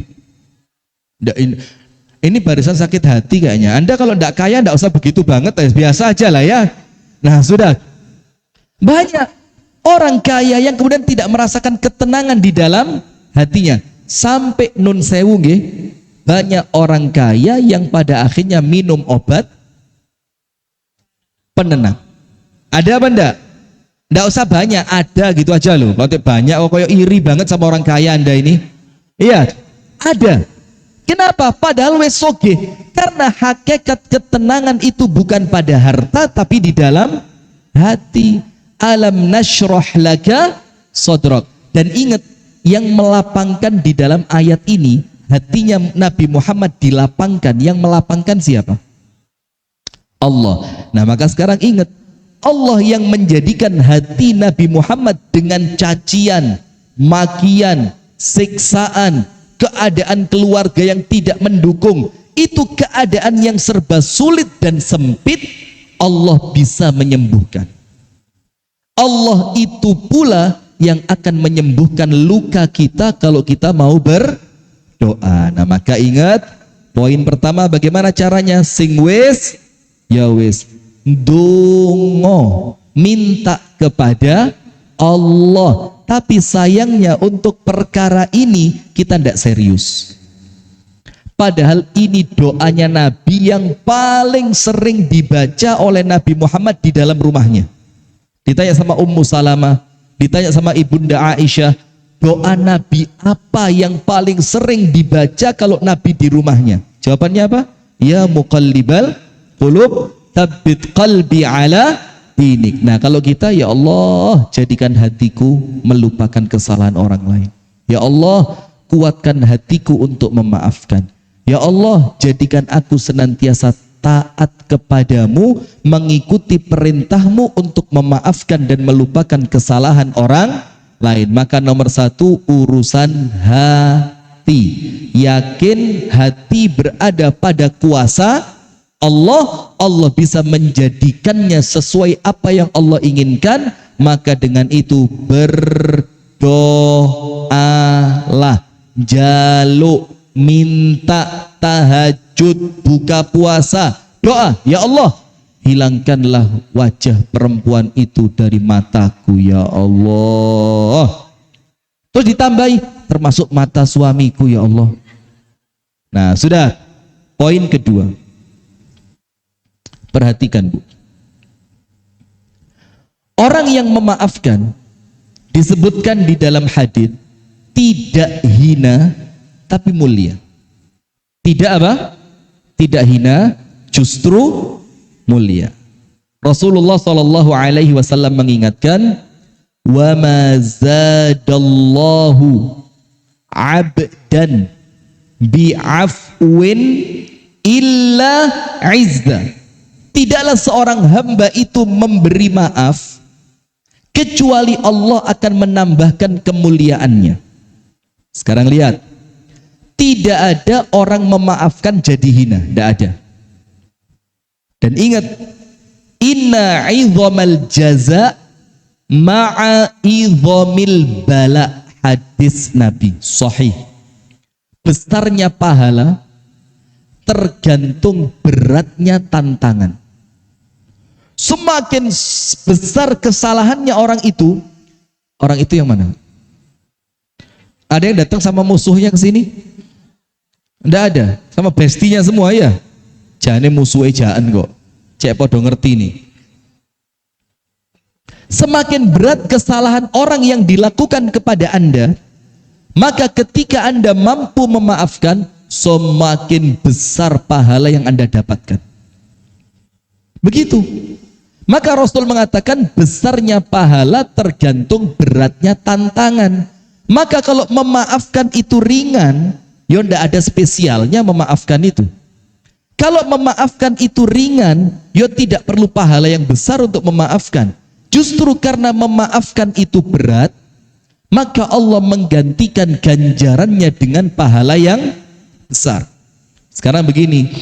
Ini barisan sakit hati kayaknya. Anda kalau ndak kaya ndak usah begitu banget, biasa aja lah ya. Nah sudah, banyak orang kaya yang kemudian tidak merasakan ketenangan di dalam hatinya. Sampai nun sewu nggih, banyak orang kaya yang pada akhirnya minum obat penenang. Ada apa ndak? Nggak usah banyak, ada gitu aja loh. Kalau banyak, oh kayak iri banget sama orang kaya Anda ini. Iya, ada. Kenapa? Padahal wes soge. Karena hakikat ketenangan itu bukan pada harta, tapi di dalam hati. Alam nashrah laka sadrak. Dan ingat, yang melapangkan di dalam ayat ini, hatinya Nabi Muhammad dilapangkan. Yang melapangkan siapa? Allah. Nah maka sekarang ingat, Allah yang menjadikan hati Nabi Muhammad dengan cacian, makian, siksaan, keadaan keluarga yang tidak mendukung, itu keadaan yang serba sulit dan sempit, Allah bisa menyembuhkan. Allah itu pula yang akan menyembuhkan luka kita kalau kita mau berdoa. Nah maka ingat, poin pertama bagaimana caranya? Sing wis ya wis, dongo, minta kepada Allah. Tapi sayangnya untuk perkara ini kita tidak serius. Padahal ini doanya Nabi yang paling sering dibaca oleh Nabi Muhammad di dalam rumahnya. Ditanya sama Ummu Salamah, ditanya sama Ibunda Aisyah, doa Nabi apa yang paling sering dibaca kalau Nabi di rumahnya? Jawabannya apa? Ya muqallibal qulub, tsabbit qalbi ala dinik. Nah, kalau kita, ya Allah, jadikan hatiku melupakan kesalahan orang lain. Ya Allah, kuatkan hatiku untuk memaafkan. Ya Allah, jadikan aku senantiasa taat kepadamu, mengikuti perintahmu untuk memaafkan dan melupakan kesalahan orang lain. Maka nomor satu, urusan hati. Yakin hati berada pada kuasa Allah. Allah bisa menjadikannya sesuai apa yang Allah inginkan. Maka dengan itu berdoalah, jaluk, minta, tahajud, buka puasa, doa, ya Allah, hilangkanlah wajah perempuan itu dari mataku, ya Allah. Terus ditambahi, termasuk mata suamiku, ya Allah. Nah, sudah. Poin kedua, perhatikan, Bu. Orang yang memaafkan disebutkan di dalam hadis tidak hina tapi mulia. Tidak apa? Tidak hina, justru mulia. Rasulullah sallallahu alaihi wasallam mengingatkan, wa ma zadallahu 'abdan bi'afwin illa 'izza. Tidaklah seorang hamba itu memberi maaf kecuali Allah akan menambahkan kemuliaannya. Sekarang lihat, tidak ada orang memaafkan jadi hina, tidak ada. Dan ingat, inna 'idhamal jaza ma'a idhamil bala, hadis Nabi sahih. Besarnya pahala tergantung beratnya tantangan. Semakin besar kesalahannya orang itu yang mana? Ada yang datang sama musuhnya ke sini? Tidak ada, sama bestinya semua ya. Jane musuhe jaan kok. Cek podo ngerti nih. Semakin berat kesalahan orang yang dilakukan kepada Anda, maka ketika Anda mampu memaafkan, semakin besar pahala yang Anda dapatkan. Begitu. Maka Rasul mengatakan besarnya pahala tergantung beratnya tantangan. Maka kalau memaafkan itu ringan, ya tidak ada spesialnya memaafkan itu. Kalau memaafkan itu ringan, ya tidak perlu pahala yang besar untuk memaafkan. Justru karena memaafkan itu berat, maka Allah menggantikan ganjarannya dengan pahala yang besar. Sekarang begini,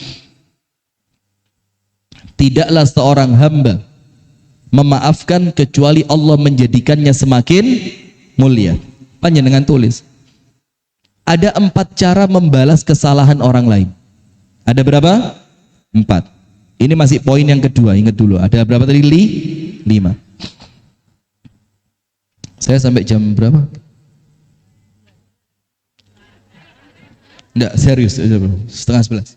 tidaklah seorang hamba memaafkan kecuali Allah menjadikannya semakin mulia. Panjenengan tulis, ada 4 cara membalas kesalahan orang lain. Ada berapa? 4. Ini masih poin yang kedua, ingat dulu. Ada berapa tadi? 5. Saya sampai jam berapa? Enggak, serius, 10:30.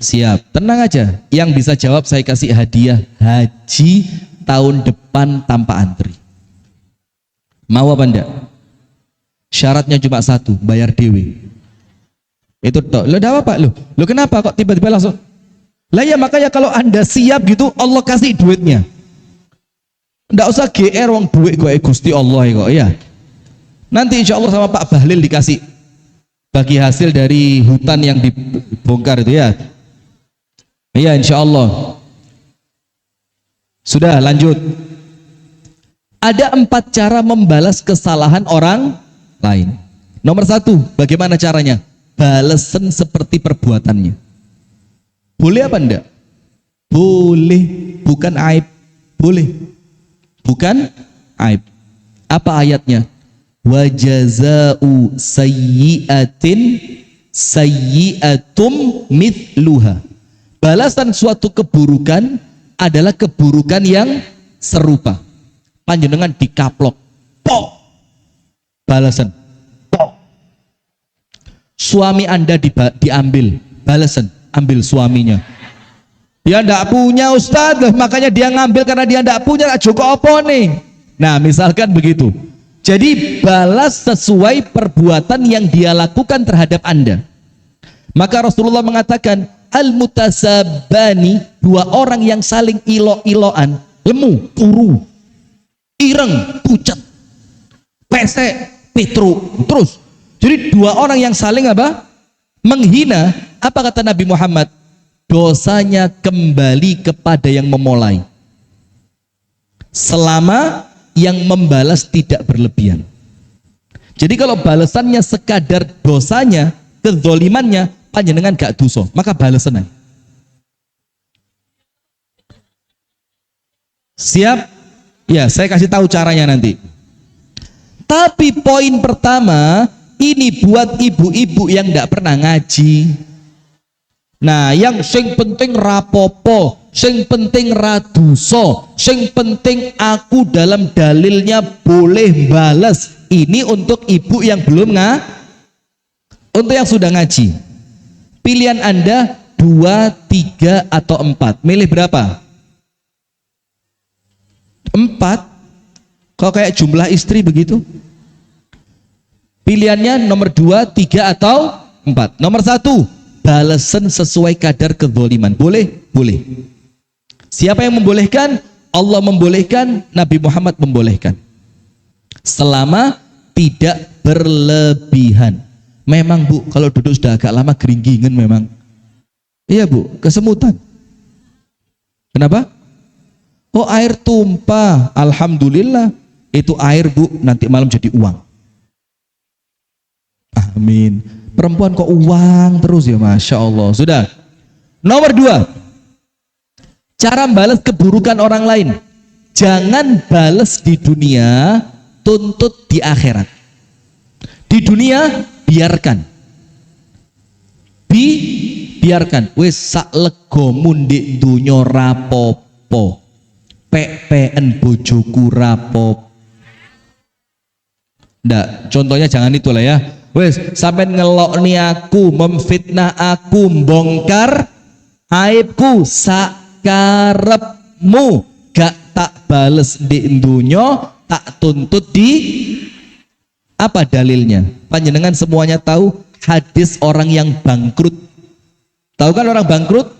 Siap, tenang aja. Yang bisa jawab saya kasih hadiah haji tahun depan tanpa antri. Mau apa enggak? Syaratnya cuma 1, bayar dewe. Itu toh. Lo apa Pak? Lo kenapa kok tiba-tiba langsung? Lah ya makanya kalau Anda siap gitu, Allah kasih duitnya. Enggak usah GR wong duit gue Gusti Allah kok ya. Nanti insya Allah sama Pak Bahlil dikasih bagi hasil dari hutan yang dibongkar itu ya. Iya insya Allah. Sudah lanjut. Ada 4 cara membalas kesalahan orang lain. Nomor 1, bagaimana caranya? Balasan seperti perbuatannya. Boleh apa enggak? Boleh, bukan aib. Boleh, bukan aib. Apa ayatnya? Wa jaza'u sayyi'atin sayyi'atum mithluha. Balasan suatu keburukan adalah keburukan yang serupa. Panjenengan dikaplok, pok, balasan, pok. Suami Anda diambil, balasan, ambil suaminya. Dia ndak punya Ustadz, makanya dia ngambil karena dia ndak punya. Joko apa nih? Nah, misalkan begitu. Jadi balas sesuai perbuatan yang dia lakukan terhadap Anda. Maka Rasulullah mengatakan, al-mutasabani, dua orang yang saling ilo-iloan, lemu, turu, ireng, pucat, pesek, petru, terus. Jadi dua orang yang saling apa? Menghina. Apa kata Nabi Muhammad? Dosanya kembali kepada yang memulai, selama yang membalas tidak berlebihan. Jadi kalau balasannya sekadar dosanya, kezolimannya, panjenengan gak dosa, maka balasan. Siap? Ya, saya kasih tahu caranya nanti. Tapi poin pertama, ini buat ibu-ibu yang gak pernah ngaji. Nah, yang sing penting rapopo, sing penting raduso, sing penting aku dalam dalilnya boleh balas. Ini untuk ibu yang belum untuk yang sudah ngaji. Pilihan Anda 2, 3, atau 4. Milih berapa? 4. Kok kayak jumlah istri begitu? Pilihannya nomor 2, 3, atau 4. Nomor 1, balasan sesuai kadar kezaliman. Boleh? Boleh. Siapa yang membolehkan? Allah membolehkan, Nabi Muhammad membolehkan. Selama tidak berlebihan. Memang Bu, kalau duduk sudah agak lama geringgingan memang. Iya Bu, kesemutan. Kenapa? Oh, air tumpah. Alhamdulillah. Itu air Bu, nanti malam jadi uang. Amin. Perempuan kok uang terus ya, Masya Allah. Sudah. Nomor 2, cara balas keburukan orang lain. Jangan balas di dunia, tuntut di akhirat. Di dunia biarkan, biarkan. Wis sak legomu ndek dunya rapopo, pek-peken bojoku rapopo. Ndak, contohnya jangan itulah ya. Wes, sampai ngelokni aku, memfitnah aku, bongkar aibku, sakarepmu, gak tak bales di dunya, tak tuntut di apa dalilnya? Panjenengan semuanya tahu hadis orang yang bangkrut. Tahu kan orang bangkrut?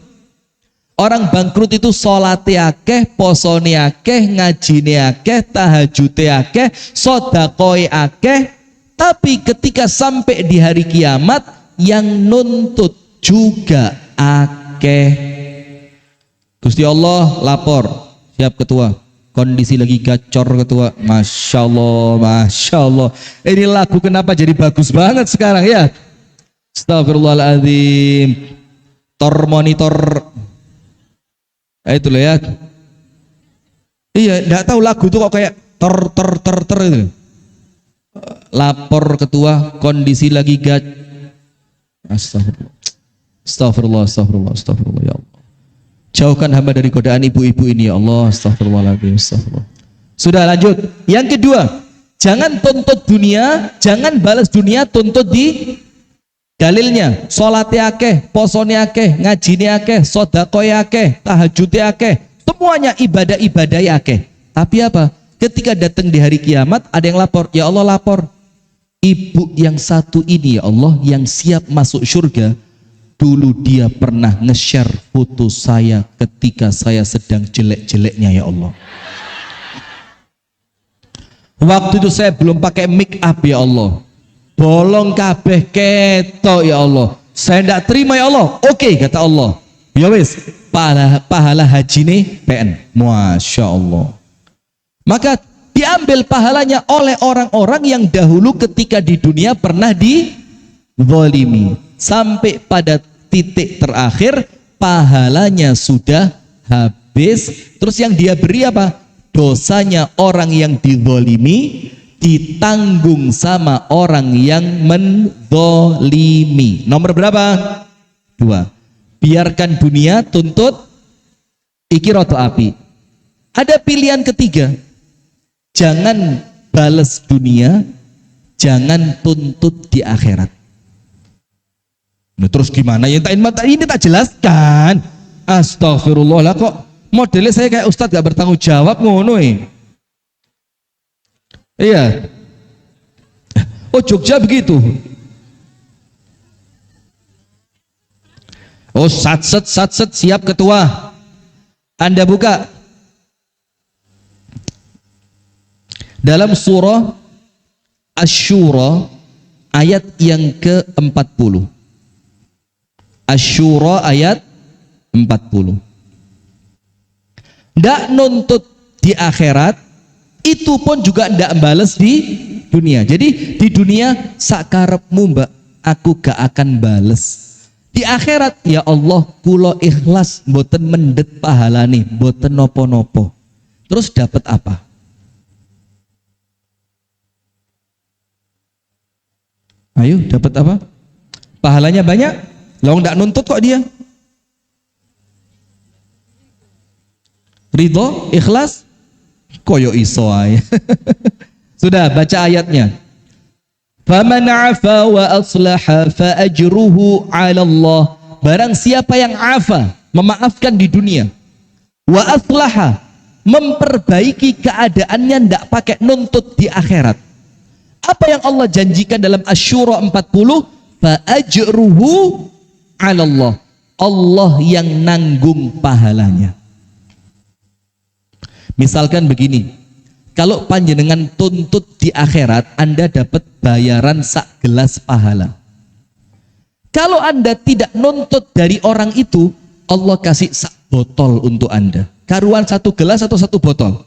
Orang bangkrut itu sholate akeh, posone akeh, ngajine akeh, tahajute akeh, sedekah akeh. Tapi ketika sampai di hari kiamat, yang nuntut juga akeh. Gusti Allah lapor, siap ketua, kondisi lagi gacor ketua. Masya Allah, Masya Allah. Ini lagu kenapa jadi bagus banget sekarang ya? Astagfirullahaladzim. Tor monitor. Itu loh ya. Iya, enggak tahu lagu itu kok kayak ter itu. Lapor ketua, kondisi lagi Astagfirullah, ya Allah. Jauhkan hamba dari godaan ibu-ibu ini ya Allah. Astagfirullahaladzim, astagfirullah. Sudah, lanjut. Yang kedua, jangan tuntut dunia, jangan balas dunia, tuntut di dalilnya. Sholate akeh, posone akeh, ngajine akeh, sedekah akeh, tahajud akeh, semuanya ibadah akeh. Tapi apa? Ketika datang di hari kiamat, ada yang lapor, ya Allah lapor, ibu yang satu ini ya Allah, yang siap masuk surga, dulu dia pernah nge-share foto saya ketika saya sedang jelek-jeleknya ya Allah. Waktu itu saya belum pakai make up ya Allah, bolong kabeh ketok ya Allah, saya tidak terima ya Allah. Oke, kata Allah, ya wis, pahala haji nih PN. Masya Allah. Maka diambil pahalanya oleh orang-orang yang dahulu ketika di dunia pernah dizalimi. Sampai pada titik terakhir pahalanya sudah habis. Terus yang dia beri apa? Dosanya orang yang dizalimi ditanggung sama orang yang menzalimi. Nomor berapa? 2. Biarkan dunia, tuntut ikiratul api. Ada pilihan ketiga. Jangan balas dunia, jangan tuntut di akhirat. Nah, terus gimana ya? Ini tak jelaskan. Astagfirullah lah, kok modelnya saya kayak ustadz gak bertanggung jawab ngono. Iya. Oh, Jogja begitu. Oh, satset siap ketua. Anda buka dalam surah Asy-Syura ayat yang ke-40. Asy-Syura ayat 40. Ndak nuntut di akhirat, itu pun juga ndak bales di dunia. Jadi di dunia sakarepmu mbak, aku gak akan bales. Di akhirat ya Allah kulo ikhlas mboten mendet pahalane, mboten nopo-nopo. Terus dapat apa? Ayo dapat apa? Pahalanya banyak? Lah ndak nuntut kok dia. Ridho, ikhlas, koyo iso ae. Sudah baca ayatnya. Faman 'afa wa aslaha fa ajruhu 'ala Allah. Barang siapa yang 'afa, memaafkan di dunia, wa aslaha, memperbaiki keadaannya ndak pakai nuntut di akhirat. Apa yang Allah janjikan dalam Asy-Syura 40? Fa ajruhu 'ala Allah. Allah yang nanggung pahalanya. Misalkan begini, kalau panjenengan tuntut di akhirat, Anda dapat bayaran sak gelas pahala. Kalau Anda tidak nuntut dari orang itu, Allah kasih sak botol untuk Anda. Karuan satu gelas atau satu botol?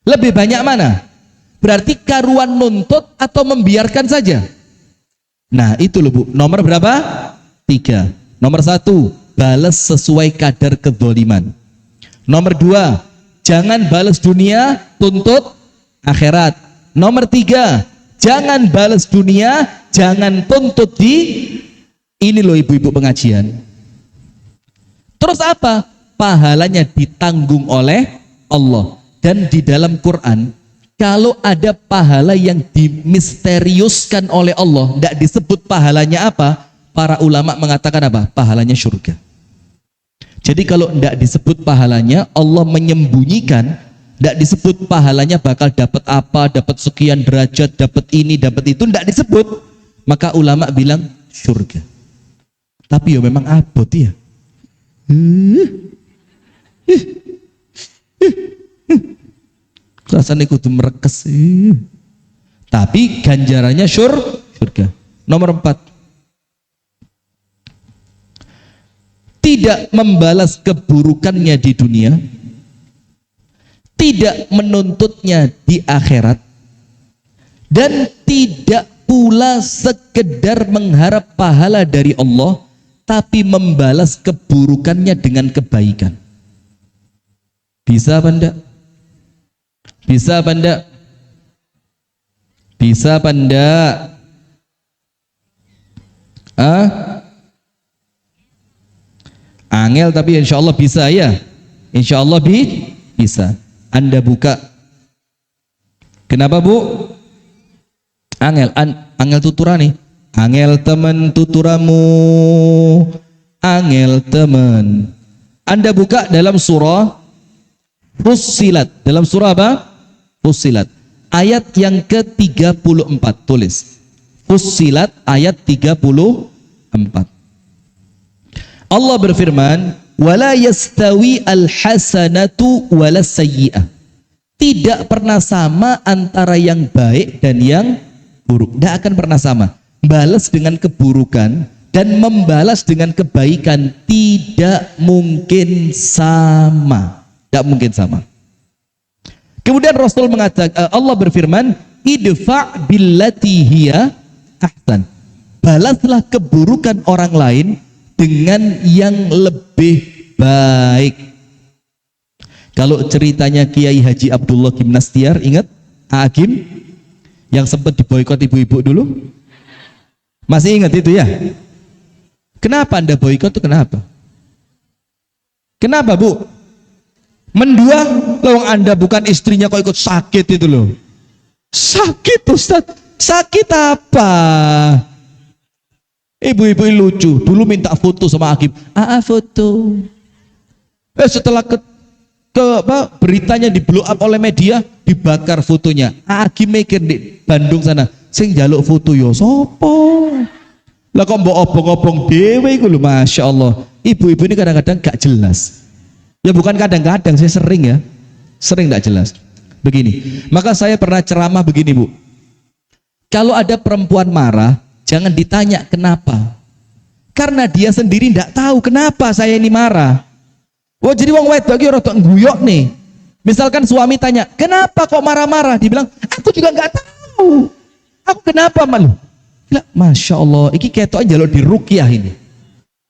Lebih banyak mana? Berarti karuan nuntut atau membiarkan saja? Nah itu loh Bu, nomor berapa? 3. Nomor 1, balas sesuai kadar kezaliman. Nomor 2, jangan balas dunia, tuntut akhirat. Nomor 3, jangan balas dunia, jangan tuntut di ini loh ibu-ibu pengajian. Terus apa? Pahalanya ditanggung oleh Allah. Dan di dalam Quran, kalau ada pahala yang dimisteriuskan oleh Allah, tidak disebut pahalanya apa, para ulama mengatakan apa? Pahalanya surga. Jadi kalau tidak disebut pahalanya, Allah menyembunyikan, tidak disebut pahalanya bakal dapat apa, dapat sekian derajat, dapat ini, dapat itu, tidak disebut. Maka ulama bilang surga. Tapi ya memang abot ya. Rasanya kudu merekes. Tapi ganjarannya surga. Nomor 4. Tidak membalas keburukannya di dunia, tidak menuntutnya di akhirat, dan tidak pula sekedar mengharap pahala dari Allah, tapi membalas keburukannya dengan kebaikan. Bisa apa enggak? Bisa apa enggak? Bisa apa enggak? Angel tapi insya Allah bisa ya. Insya Allah bisa. Anda buka. Kenapa Bu? Angel, angel tuturani. Angel temen tuturamu. Angel temen. Anda buka dalam surah Fussilat. Dalam surah apa? Fussilat. Ayat yang ke-34 tulis. Fussilat ayat 34. Allah berfirman, wala yastawi al-hasanatu wala sayyi'ah. Tidak pernah sama antara yang baik dan yang buruk. Tidak akan pernah sama. Balas dengan keburukan dan membalas dengan kebaikan tidak mungkin sama. Tidak mungkin sama. Kemudian Rasul mengatakan, Allah berfirman, idfa' billati hiya ahsan. Balaslah keburukan orang lain dengan yang lebih baik. Kalau ceritanya Kiai Haji Abdullah Gimnastiar, ingat Agim yang sempat diboikot ibu-ibu dulu? Masih ingat itu ya? Kenapa Anda boikot itu kenapa? Kenapa Bu? Mendua, loh Anda bukan istrinya kok ikut sakit itu loh. Sakit Ustaz, sakit apa? Ibu-ibu lucu, dulu minta foto sama Hakim. Foto. Setelah beritanya di blow up oleh media, dibakar fotonya. Hakim mikir di Bandung sana, sing jaluk foto yo sopo? Lah kok mbok obong-obong dhewe iku lho, Masya Allah. Ibu-ibu ini kadang-kadang gak jelas. Ya bukan kadang-kadang, saya sering ya. Sering gak jelas. Begini, maka saya pernah ceramah begini, Bu. Kalau ada perempuan marah, jangan ditanya kenapa. Karena dia sendiri tidak tahu kenapa saya ini marah. Oh jadi wong wedok iki rada ngguyok nih. Misalkan suami tanya, "Kenapa kok marah-marah?" Dibilang, "Aku juga nggak tahu. Aku kenapa, malu?" Bilang, "Masya Allah, iki ketok jalur di ruqyah ini.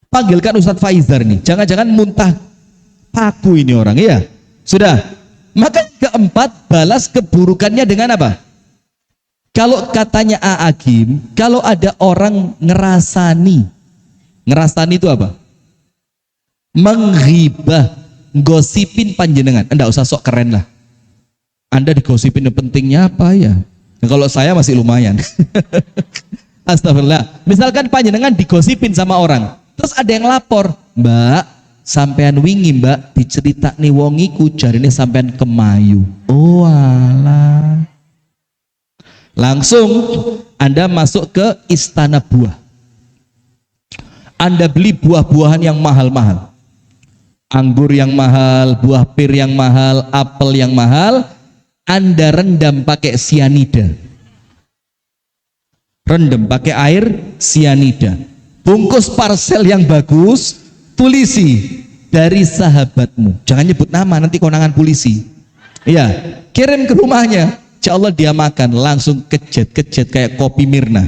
Panggilkan Ustadz Faizar nih. Jangan-jangan muntah paku ini orang, ya." Sudah. Maka keempat, balas keburukannya dengan apa? Kalau katanya Agim, kalau ada orang ngerasani itu apa? Menghibah, gosipin panjenengan. Anda usah sok keren lah. Anda digosipin pentingnya apa ya? Nah, kalau saya masih lumayan. Astagfirullah. Misalkan panjenengan digosipin sama orang, terus ada yang lapor, "Mbak, sampean wingi Mbak diceritakni wong iku jarine sampean kemayu." Oh alah. Langsung Anda masuk ke istana buah. Anda beli buah-buahan yang mahal-mahal. Anggur yang mahal, buah pir yang mahal, apel yang mahal. Anda rendam pakai sianida. Rendam pakai air sianida. Bungkus parcel yang bagus, tulisi dari sahabatmu. Jangan nyebut nama, nanti konangan polisi. Iya, kirim ke rumahnya. Insya Allah dia makan langsung kejet kayak kopi Mirna.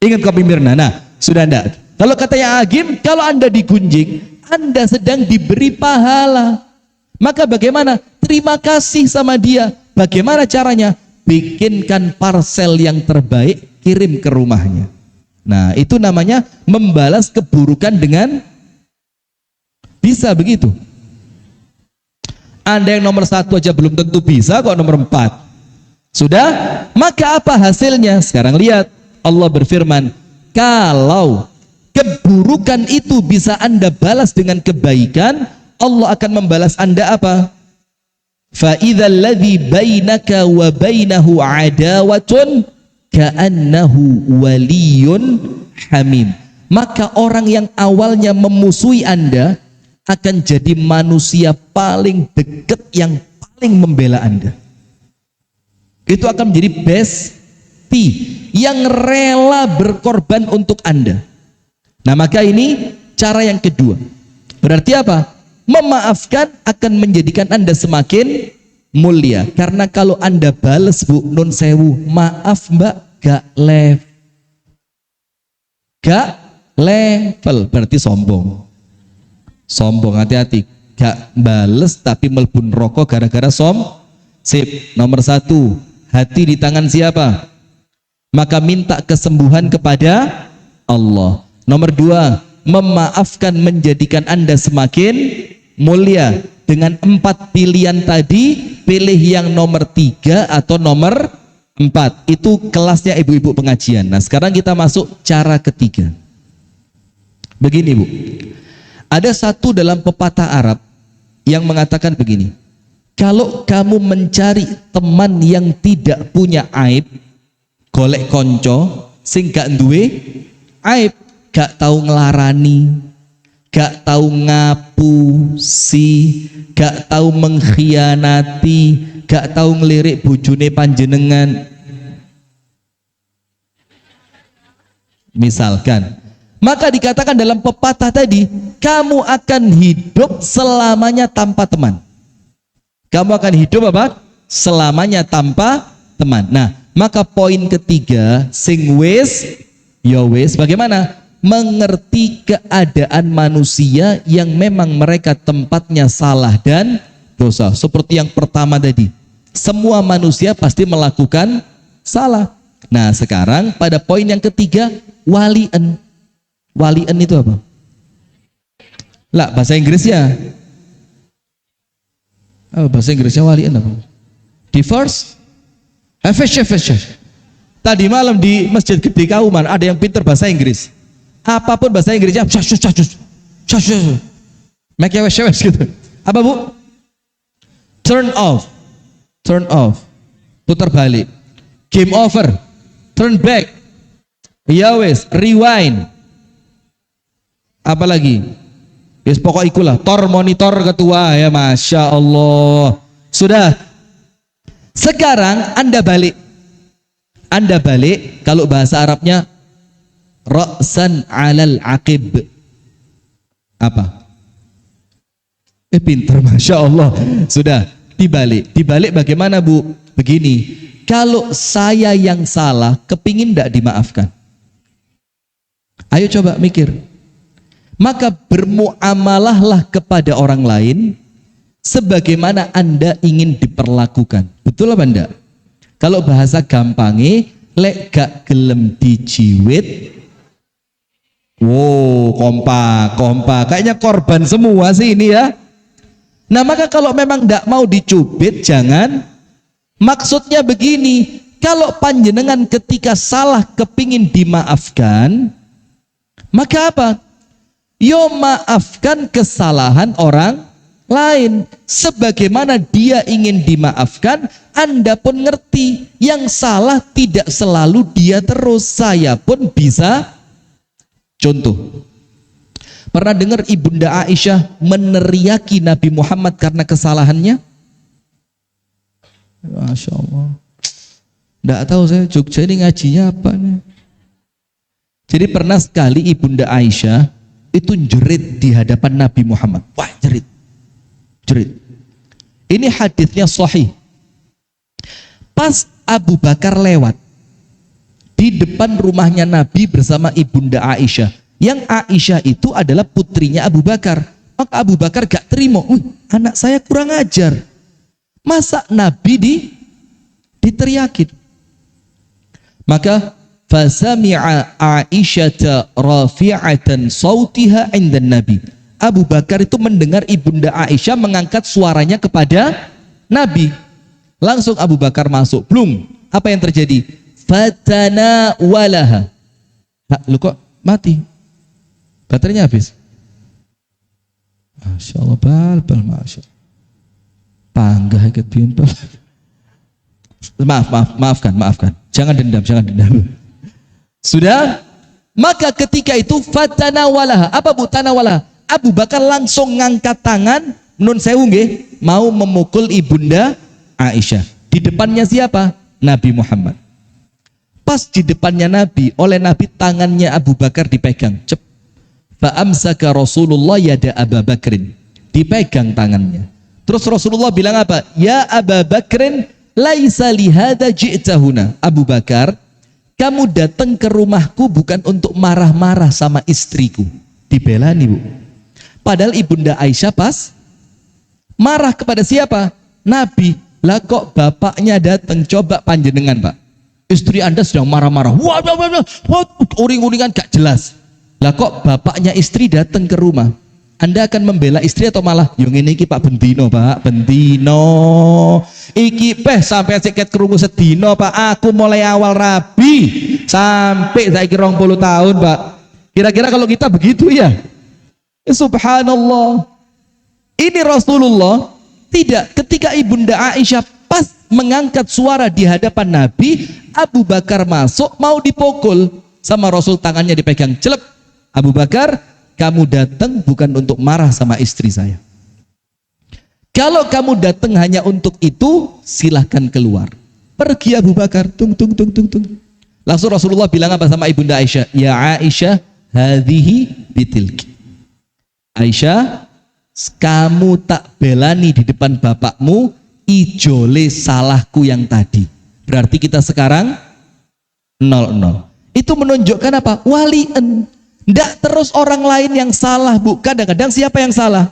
Ingat kopi Mirna? Nah, sudah enggak? Kalau katanya Agim, kalau Anda digunjing, Anda sedang diberi pahala. Maka bagaimana? Terima kasih sama dia. Bagaimana caranya? Bikinkan parcel yang terbaik, kirim ke rumahnya. Nah, itu namanya membalas keburukan dengan bisa begitu. Anda yang nomor 1 aja belum tentu bisa kok nomor 4. Sudah? Maka apa hasilnya? Sekarang lihat, Allah berfirman, kalau keburukan itu bisa Anda balas dengan kebaikan, Allah akan membalas Anda apa? Fa idzal ladzi bainaka wa bainahu adawatun ka'annahu waliyyun hamim. Maka orang yang awalnya memusuhi Anda akan jadi manusia paling dekat yang paling membela Anda. Itu akan menjadi bestie yang rela berkorban untuk Anda. Nah, maka ini cara yang kedua. Berarti apa? Memaafkan akan menjadikan Anda semakin mulia. Karena kalau Anda balas, Bu, nun sewu, maaf Mbak, gak level, berarti sombong. Sombong, hati-hati. Gak bales tapi melbun rokok gara-gara sip. Nomor 1, hati di tangan siapa? Maka minta kesembuhan kepada Allah. Nomor 2, memaafkan menjadikan Anda semakin mulia. Dengan 4 pilihan tadi, pilih yang nomor 3 atau nomor 4. Itu kelasnya ibu-ibu pengajian. Nah, sekarang kita masuk cara ketiga. Begini, Bu. Ada satu dalam pepatah Arab yang mengatakan begini, kalau kamu mencari teman yang tidak punya aib, golek konco sing gak duwe aib, gak tahu ngelarani, gak tahu ngapusi, gak tahu mengkhianati, gak tahu ngelirik bojone panjenengan. Misalkan, maka dikatakan dalam pepatah tadi, kamu akan hidup selamanya tanpa teman. Kamu akan hidup apa? Selamanya tanpa teman. Nah, maka poin ketiga, sing wis ya wis, bagaimana? Mengerti keadaan manusia yang memang mereka tempatnya salah dan dosa. Seperti yang pertama tadi, semua manusia pasti melakukan salah. Nah, sekarang pada poin yang ketiga, walian. Walian itu apa? Lah, bahasa Inggrisnya. Oh, bahasa Inggrisnya walian apa? Divorce? Tadi malam di Masjid Gede Kauman ada yang pinter bahasa Inggris. Apapun bahasa Inggrisnya, make wes gitu. Apa Bu? Turn off, putar balik. Game over, turn back. Ya wes, rewind. Apalagi? Yes, pokok ikulah. Tor monitor ketua ya, masya Allah. Sudah. Sekarang Anda balik. Kalau bahasa Arabnya ra'san 'alal aqib. Apa? Pinter, masya Allah. Sudah dibalik bagaimana Bu? Begini, kalau saya yang salah kepingin tidak dimaafkan, ayo coba mikir, maka bermuamalahlah kepada orang lain sebagaimana Anda ingin diperlakukan. Betul apa enggak? Kalau bahasa gampangnya, lek gak gelem dijiwit, wow, kompak, kayaknya korban semua sih ini ya. Nah maka kalau memang tidak mau dicubit, jangan. Maksudnya begini, kalau panjenengan ketika salah kepingin dimaafkan, maka apa? Yo maafkan kesalahan orang lain sebagaimana dia ingin dimaafkan. Anda pun ngerti yang salah tidak selalu dia terus, saya pun bisa. Contoh, pernah dengar Ibunda Aisyah meneriaki Nabi Muhammad karena kesalahannya? Masya Allah. Tidak tahu saya Jogja ini ngajinya apa nih. Jadi pernah sekali Ibunda Aisyah itu jerit di hadapan Nabi Muhammad. Wah, jerit. Ini hadisnya sahih. Pas Abu Bakar lewat di depan rumahnya Nabi bersama Ibunda Aisyah. Yang Aisyah itu adalah putrinya Abu Bakar. Maka Abu Bakar gak terima. Anak saya kurang ajar. Masa Nabi diteriakin? Maka fasami'a Aisyata rafi'atan sautiha 'indan Nabi. Abu Bakar itu mendengar Ibunda Aisyah mengangkat suaranya kepada Nabi. Langsung Abu Bakar masuk. Blum. Apa yang terjadi? Fatana walaha. Lu kok mati? Baterainya habis. Masya Allah, bal, masya Allah. Panggah ikat bimbel. Maafkan. Jangan dendam. Sudah? Maka ketika itu fatana walaha. Apa Bu tanawalaha? Abu Bakar langsung ngangkat tangan, nun sewu nggih, mau memukul Ibunda Aisyah. Di depannya siapa? Nabi Muhammad. Pas di depannya Nabi, oleh Nabi tangannya Abu Bakar dipegang. Fa'amsaka Rasulullah yada Abu Bakrin. Dipegang tangannya. Terus Rasulullah bilang apa? Ya Abu Bakrin, laisa lihada ji'tahuna. Abu Bakar, kamu datang ke rumahku bukan untuk marah-marah sama istriku. Dibelani Bu. Padahal Ibunda Aisyah pas marah kepada siapa? Nabi. Lah kok bapaknya datang, coba panjenengan Pak. Istri Anda sedang marah-marah. Wah, uring-uringan gak jelas. Lah kok bapaknya istri datang ke rumah? Anda akan membela istri atau malah yang ini iki Pak Bendino, Pak Bendino. Iki sampai siket kerungu sedino Pak. Aku mulai awal rabi sampai saiki 20 tahun Pak. Kira-kira kalau kita begitu ya? Subhanallah. Ini Rasulullah tidak. Ketika Ibunda Aisyah pas mengangkat suara di hadapan Nabi, Abu Bakar masuk mau dipukul sama Rasul, tangannya dipegang celep. Abu Bakar, kamu datang bukan untuk marah sama istri saya. Kalau kamu datang hanya untuk itu, silahkan keluar. Pergi Abu Bakar. Tung. Langsung Rasulullah bilang apa sama Ibunda Aisyah? Ya Aisyah, hadhihi bitilki. Aisyah, kamu tak belani di depan bapakmu, ijole salahku yang tadi. Berarti kita sekarang 0-0. Itu menunjukkan apa? Walian. Tidak terus orang lain yang salah Bu. Kadang-kadang siapa yang salah?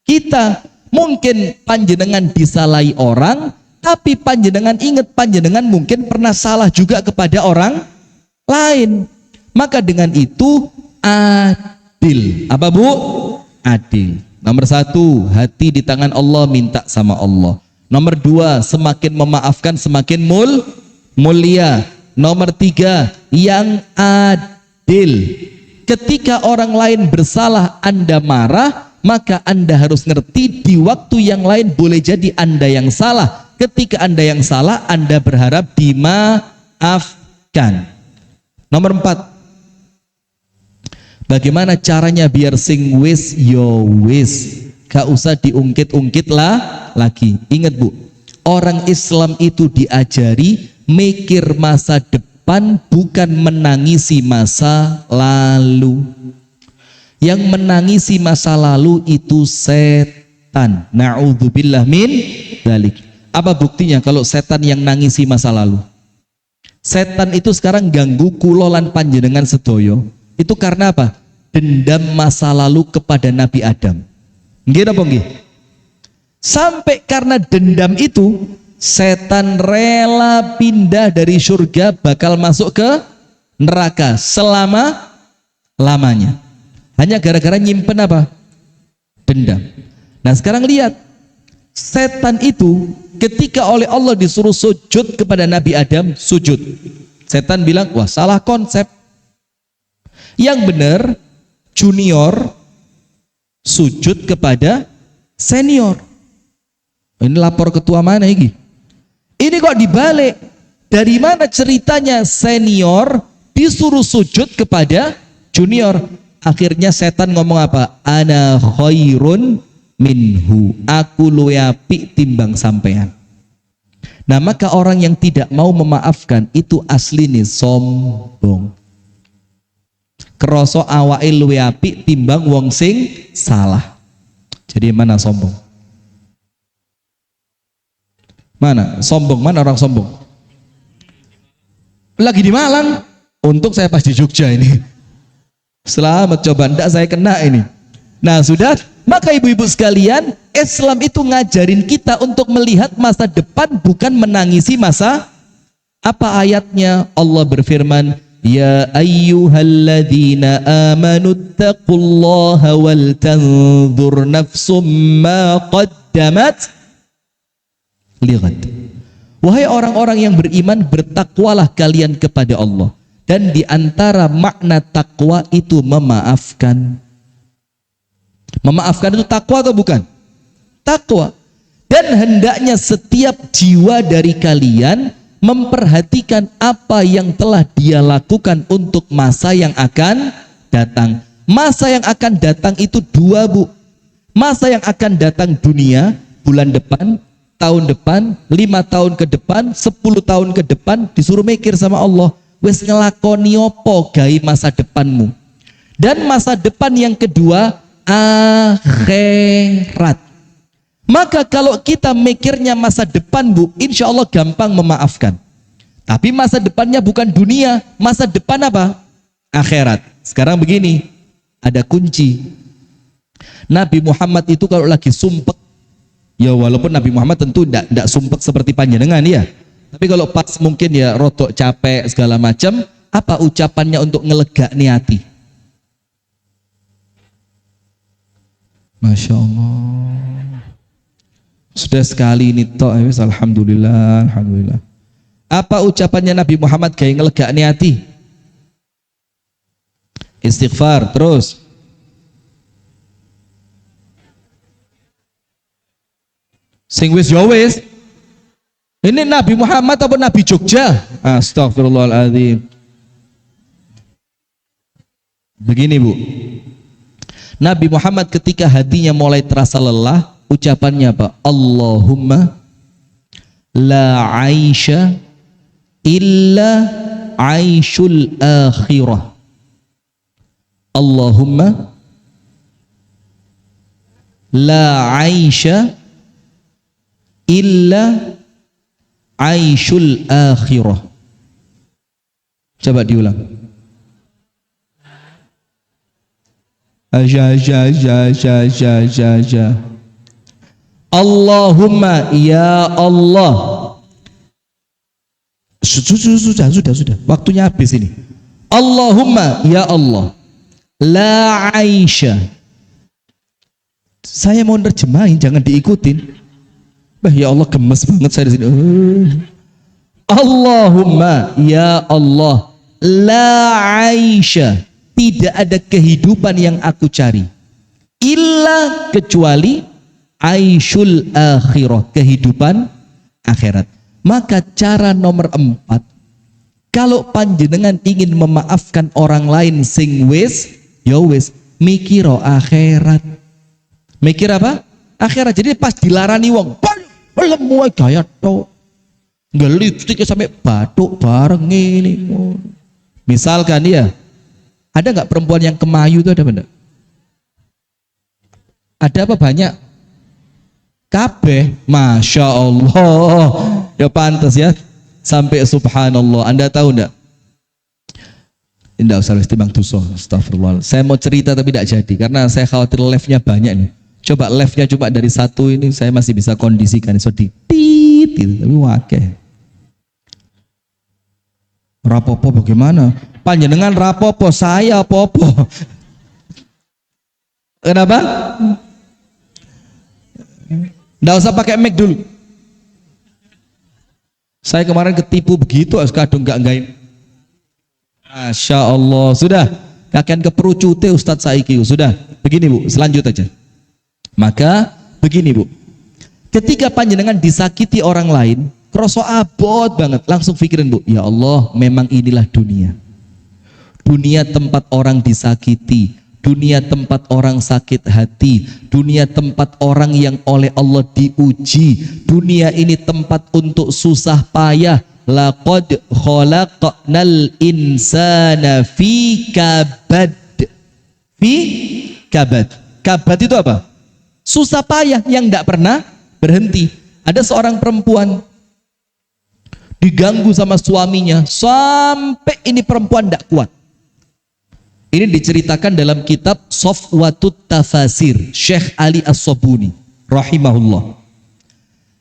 Kita. Mungkin panjenengan disalahi orang, tapi panjenengan ingat panjenengan mungkin pernah salah juga kepada orang lain. Maka dengan itu adil. Apa Bu? Adil. Nomor 1, hati di tangan Allah, minta sama Allah. Nomor 2, semakin memaafkan semakin mulia. Nomor 3, yang adil. Ketika orang lain bersalah Anda marah, maka Anda harus ngerti di waktu yang lain boleh jadi Anda yang salah. Ketika Anda yang salah, Anda berharap dimaafkan. Nomor 4, bagaimana caranya biar sing wis yo wis, gak usah diungkit-ungkit lah lagi. Ingat Bu, orang Islam itu diajari mikir masa depan, bukan menangisi masa lalu. Yang menangisi masa lalu itu setan. Na'udzubillah min dzalik. Apa buktinya kalau setan yang nangisi masa lalu? Setan itu sekarang ganggu kula lan panjenengan sedoyo. Itu karena apa? Dendam masa lalu kepada Nabi Adam. Nggih napa nggih? Sampai karena dendam itu, setan rela pindah dari surga, bakal masuk ke neraka selama-lamanya. Hanya gara-gara nyimpen apa? Dendam. Nah sekarang lihat, setan itu ketika oleh Allah disuruh sujud kepada Nabi Adam, sujud. Setan bilang, wah salah konsep. Yang benar, junior sujud kepada senior. Ini lapor ketua mana ini? Ini kok dibalik? Dari mana ceritanya senior disuruh sujud kepada junior? Akhirnya setan ngomong apa? Ana khairun minhu. Aku luwih apik timbang sampean. Nah maka orang yang tidak mau memaafkan itu aslinya sombong. Kroso awake luwih apik timbang wong sing salah. Jadi mana sombong? Mana sombong? Mana orang sombong? Lagi di Malang. Untuk saya pas di Jogja ini. Selamat, coba ndak saya kena ini. Nah sudah, maka ibu-ibu sekalian, Islam itu ngajarin kita untuk melihat masa depan, bukan menangisi masa. Apa ayatnya? Allah berfirman, ya ayyuhalladzina amanu taqullaha wal tanzur nafsum ma qaddamat lighad. Wahai orang-orang yang beriman, bertakwalah kalian kepada Allah. Dan di antara makna takwa itu memaafkan. Memaafkan itu takwa atau bukan? Takwa. Dan hendaknya setiap jiwa dari kalian memperhatikan apa yang telah dia lakukan untuk masa yang akan datang. Masa yang akan datang itu dua Bu. Masa yang akan datang dunia, bulan depan, tahun depan, 5 tahun ke depan, 10 tahun ke depan, disuruh mikir sama Allah. Wes ngelakoni opo gai masa depanmu. Dan masa depan yang kedua, akhirat. Maka kalau kita mikirnya masa depan Bu, insya Allah gampang memaafkan. Tapi masa depannya bukan dunia, masa depan apa? Akhirat. Sekarang begini, ada kunci. Nabi Muhammad itu kalau lagi sumpek, ya walaupun Nabi Muhammad tentu tidak sumpek seperti panjenengan ya. Tapi kalau pas mungkin ya rotok capek segala macam, apa ucapannya untuk ngelegakni hati? Masya Allah. Sudah sekali ini toh, alhamdulillah, alhamdulillah. Apa ucapannya Nabi Muhammad kayak ngelegakni hati? Istighfar terus. Sing wis yo wis. Ini Nabi Muhammad atau Nabi Jogja? Astagfirullahaladzim. Begini Bu, Nabi Muhammad ketika hatinya mulai terasa lelah, ucapannya apa? Allahumma la aisha illa aishul akhirah. Allahumma la aisha illa aishul akhirah. Coba diulang. Allahumma ya Allah. Sudah. Waktunya habis ini. Allahumma ya Allah. La aisha. Saya mau nerjemahin, jangan diikutin. Bah ya Allah gemes banget saya di sini. Allahumma ya Allah la aisha, tidak ada kehidupan yang aku cari illa kecuali aishul akhirah, kehidupan akhirat. Maka cara nomor 4, kalau panjenengan ingin memaafkan orang lain sing wis, ya wis, mikiro akhirat. Mikir apa? Akhirat. Jadi pas dilarani wong, lemu gaya to. Ngelipstik sampai batuk bareng ini. Misalkan ya, ada nggak perempuan yang kemayu itu, ada benda? Ada apa banyak? Kabeh, masya Allah, ya pantas ya, sampai subhanallah. Anda tahu enggak? Tidak usah timbang dosa, astagfirullah. Saya mau cerita tapi tidak jadi, karena saya khawatir live-nya banyak nih. Coba live-nya coba dari 1 ini saya masih bisa kondisikan, so di tit gitu, tapi wakeh. Rapopo bagaimana? Panjenengan rapopo, saya popo. Kenapa? Nggak usah pakai mic dulu. Saya kemarin ketipu begitu, kadung nggak nggain. Masya Allah, sudah. Kakek keperucute Ustadz Saiki, sudah. Begini Bu, selanjut aja. Maka begini Bu, ketika panjenengan disakiti orang lain, kroso abot banget, langsung pikirin Bu, ya Allah, memang inilah dunia. Dunia tempat orang disakiti, dunia tempat orang sakit hati, dunia tempat orang yang oleh Allah diuji, dunia ini tempat untuk susah payah. Laqad khalaqnal insana fi kabad. Fi kabad. Kabad itu apa? Susah payah yang tidak pernah berhenti. Ada seorang perempuan diganggu sama suaminya sampai ini perempuan tidak kuat. Ini diceritakan dalam kitab Safwatut Tafasir Syekh Ali As-Sobuni rahimahullah.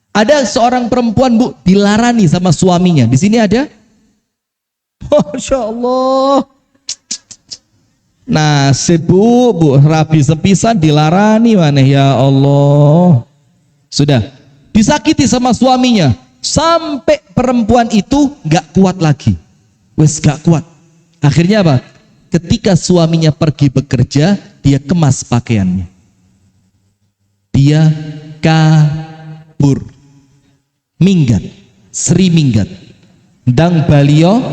Ada seorang perempuan Bu dilarani sama suaminya. Di sini ada, masya Allah, nasib Bu rabi sepisan dilarani mana ya Allah. Sudah disakiti sama suaminya sampai perempuan itu nggak kuat lagi, wes nggak kuat. Akhirnya apa? Ketika suaminya pergi bekerja, dia kemas pakaiannya, dia kabur, minggat, Sri minggat, ndang balio,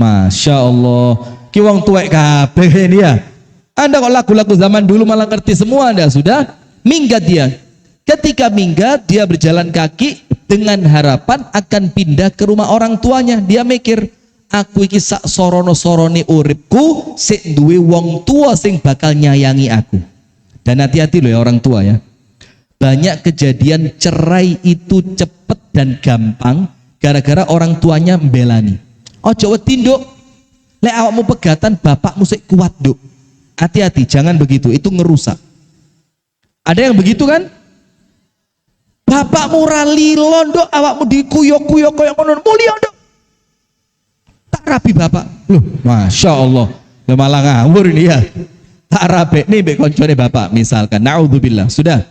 masya Allah, ki wong tuwek kabeh ini ya. Anda kok lagu-lagu zaman dulu malah ngerti semua Anda, sudah minggat dia. Ketika minggat, dia berjalan kaki dengan harapan akan pindah ke rumah orang tuanya. Dia mikir, aku iki sak sorono-sorone uripku sik duwe wong tua sing bakal nyayangi aku. Dan hati-hati loh ya orang tua ya. Banyak kejadian cerai itu cepet dan gampang gara-gara orang tuanya membelani. Ojo wedi nduk, lek awakmu pegatan bapakmu sik kuat nduk. Hati-hati, jangan begitu, itu ngerusak. Ada yang begitu kan? Bapakmu rali londok, awakmu dikuyok-kuyok koyo ngono, mulia nduk. Tak rapi bapak, loh, masya Allah, ya malah ngawur ini ya. Tak rapi nih mbek koncone bapak, misalkan, naudzubillah, sudah.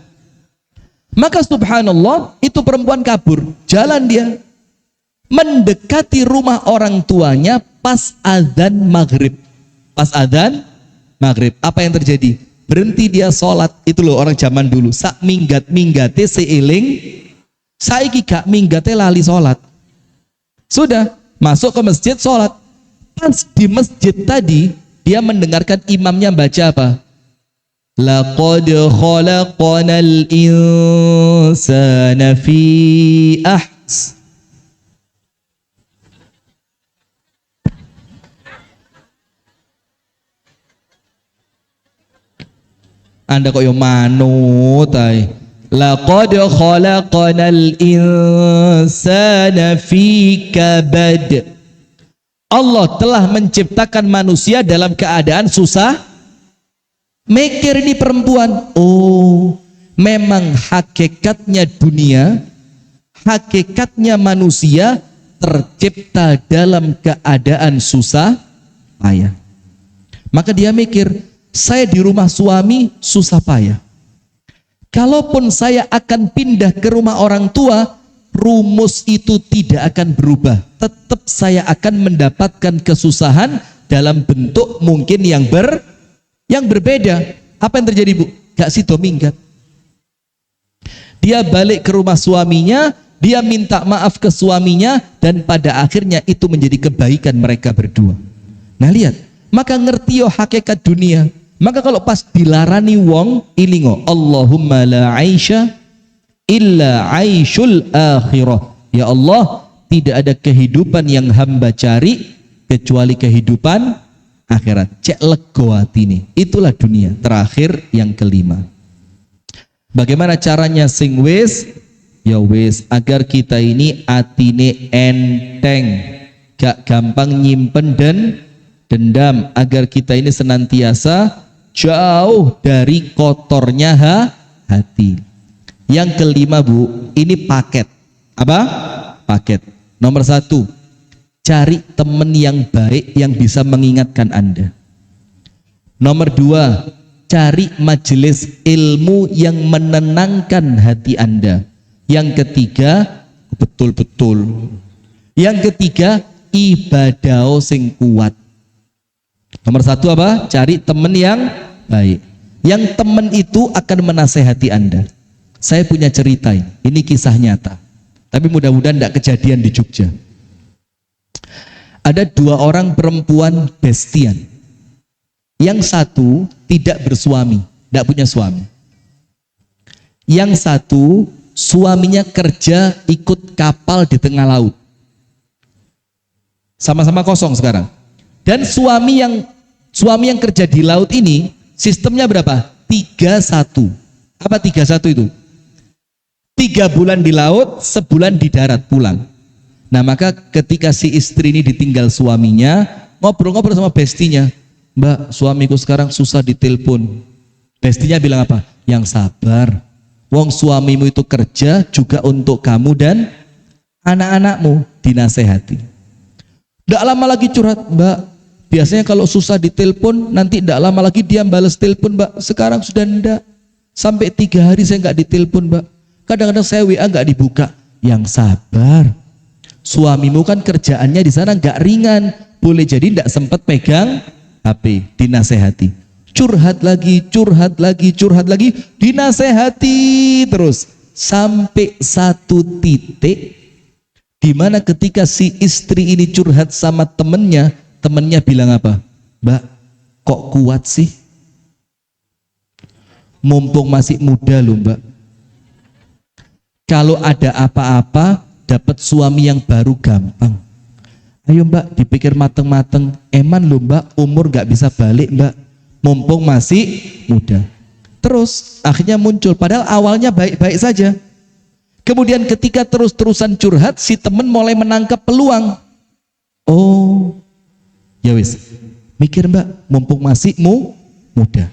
Maka subhanallah, itu perempuan kabur, jalan dia, mendekati rumah orang tuanya pas azan maghrib. Pas azan maghrib, apa yang terjadi? Berhenti dia sholat, itu loh orang zaman dulu. Sak minggat-minggate seiling, saiki gak minggate lali sholat. Sudah. Masuk ke masjid sholat. Pas di masjid tadi dia mendengarkan imamnya baca apa? Laqad khalaqnal insana fi ahs. Anda kok yo manut ay. Laqad khalaqnal insana fi kabad. Allah telah menciptakan manusia dalam keadaan susah. Mikir ini perempuan, oh memang hakikatnya dunia, hakikatnya manusia tercipta dalam keadaan susah payah. Maka dia mikir, saya di rumah suami susah payah. Kalaupun saya akan pindah ke rumah orang tua, rumus itu tidak akan berubah. Tetap saya akan mendapatkan kesusahan, dalam bentuk mungkin yang berbeda. Apa yang terjadi, Bu? Gak sido minggat. Dia balik ke rumah suaminya, dia minta maaf ke suaminya, dan pada akhirnya itu menjadi kebaikan mereka berdua. Nah lihat, maka ngerti yo hakikat dunia. Maka kalau pas dilarani wong, ilingo, Allahumma la aisha illa aishul akhirah. Ya Allah, tidak ada kehidupan yang hamba cari kecuali kehidupan akhirat. Cek lego atine. Itulah dunia. Terakhir yang kelima. Bagaimana caranya sing wis? Ya wis, agar kita ini atine enteng, gak gampang nyimpen dan dendam, agar kita ini senantiasa jauh dari kotornya hati. Yang kelima, Bu, ini paket. Apa? Paket. Nomor 1, cari teman yang baik yang bisa mengingatkan Anda. Nomor 2, cari majelis ilmu yang menenangkan hati Anda. Yang ketiga, betul-betul. Yang ketiga, ibadah sing kuat. Nomor 1 apa? Cari teman yang baik. Yang teman itu akan menasehati Anda. Saya punya cerita ini kisah nyata. Tapi mudah-mudahan tidak kejadian di Jogja. Ada 2 orang perempuan bestian. Yang satu tidak bersuami, tidak punya suami. Yang satu suaminya kerja ikut kapal di tengah laut. Sama-sama kosong sekarang. Dan suami yang kerja di laut ini sistemnya berapa? 31. Apa 31 itu? 3 bulan di laut, sebulan di darat pulang. Nah maka ketika si istri ini ditinggal suaminya, ngobrol-ngobrol sama bestinya, Mbak, suamiku sekarang susah ditelepon. Bestinya bilang apa? Yang sabar. Wong suamimu itu kerja juga untuk kamu dan anak-anakmu. Dinasehati. Tidak lama lagi curhat, Mbak. Biasanya kalau susah ditelepon, nanti tidak lama lagi dia balas telepon, Mbak. Sekarang sudah tidak. Sampai 3 hari saya nggak ditelepon, Mbak. Kadang-kadang saya WA nggak dibuka. Yang sabar. Suamimu kan kerjaannya di sana nggak ringan. Boleh jadi tidak sempat pegang HP. Dinasehati. Curhat lagi, dinasehati terus sampai satu titik di mana ketika si istri ini curhat sama temennya bilang apa? Mbak, kok kuat sih? Mumpung masih muda loh, Mbak. Kalau ada apa-apa dapat suami yang baru gampang. Ayo Mbak, dipikir mateng-mateng. Eman loh Mbak, umur gak bisa balik Mbak. Mumpung masih muda. Terus akhirnya muncul, padahal awalnya baik-baik saja. Kemudian ketika terus-terusan curhat, si temen mulai menangkap peluang. Oh, ya wis, mikir Mbak, mumpung masih muda.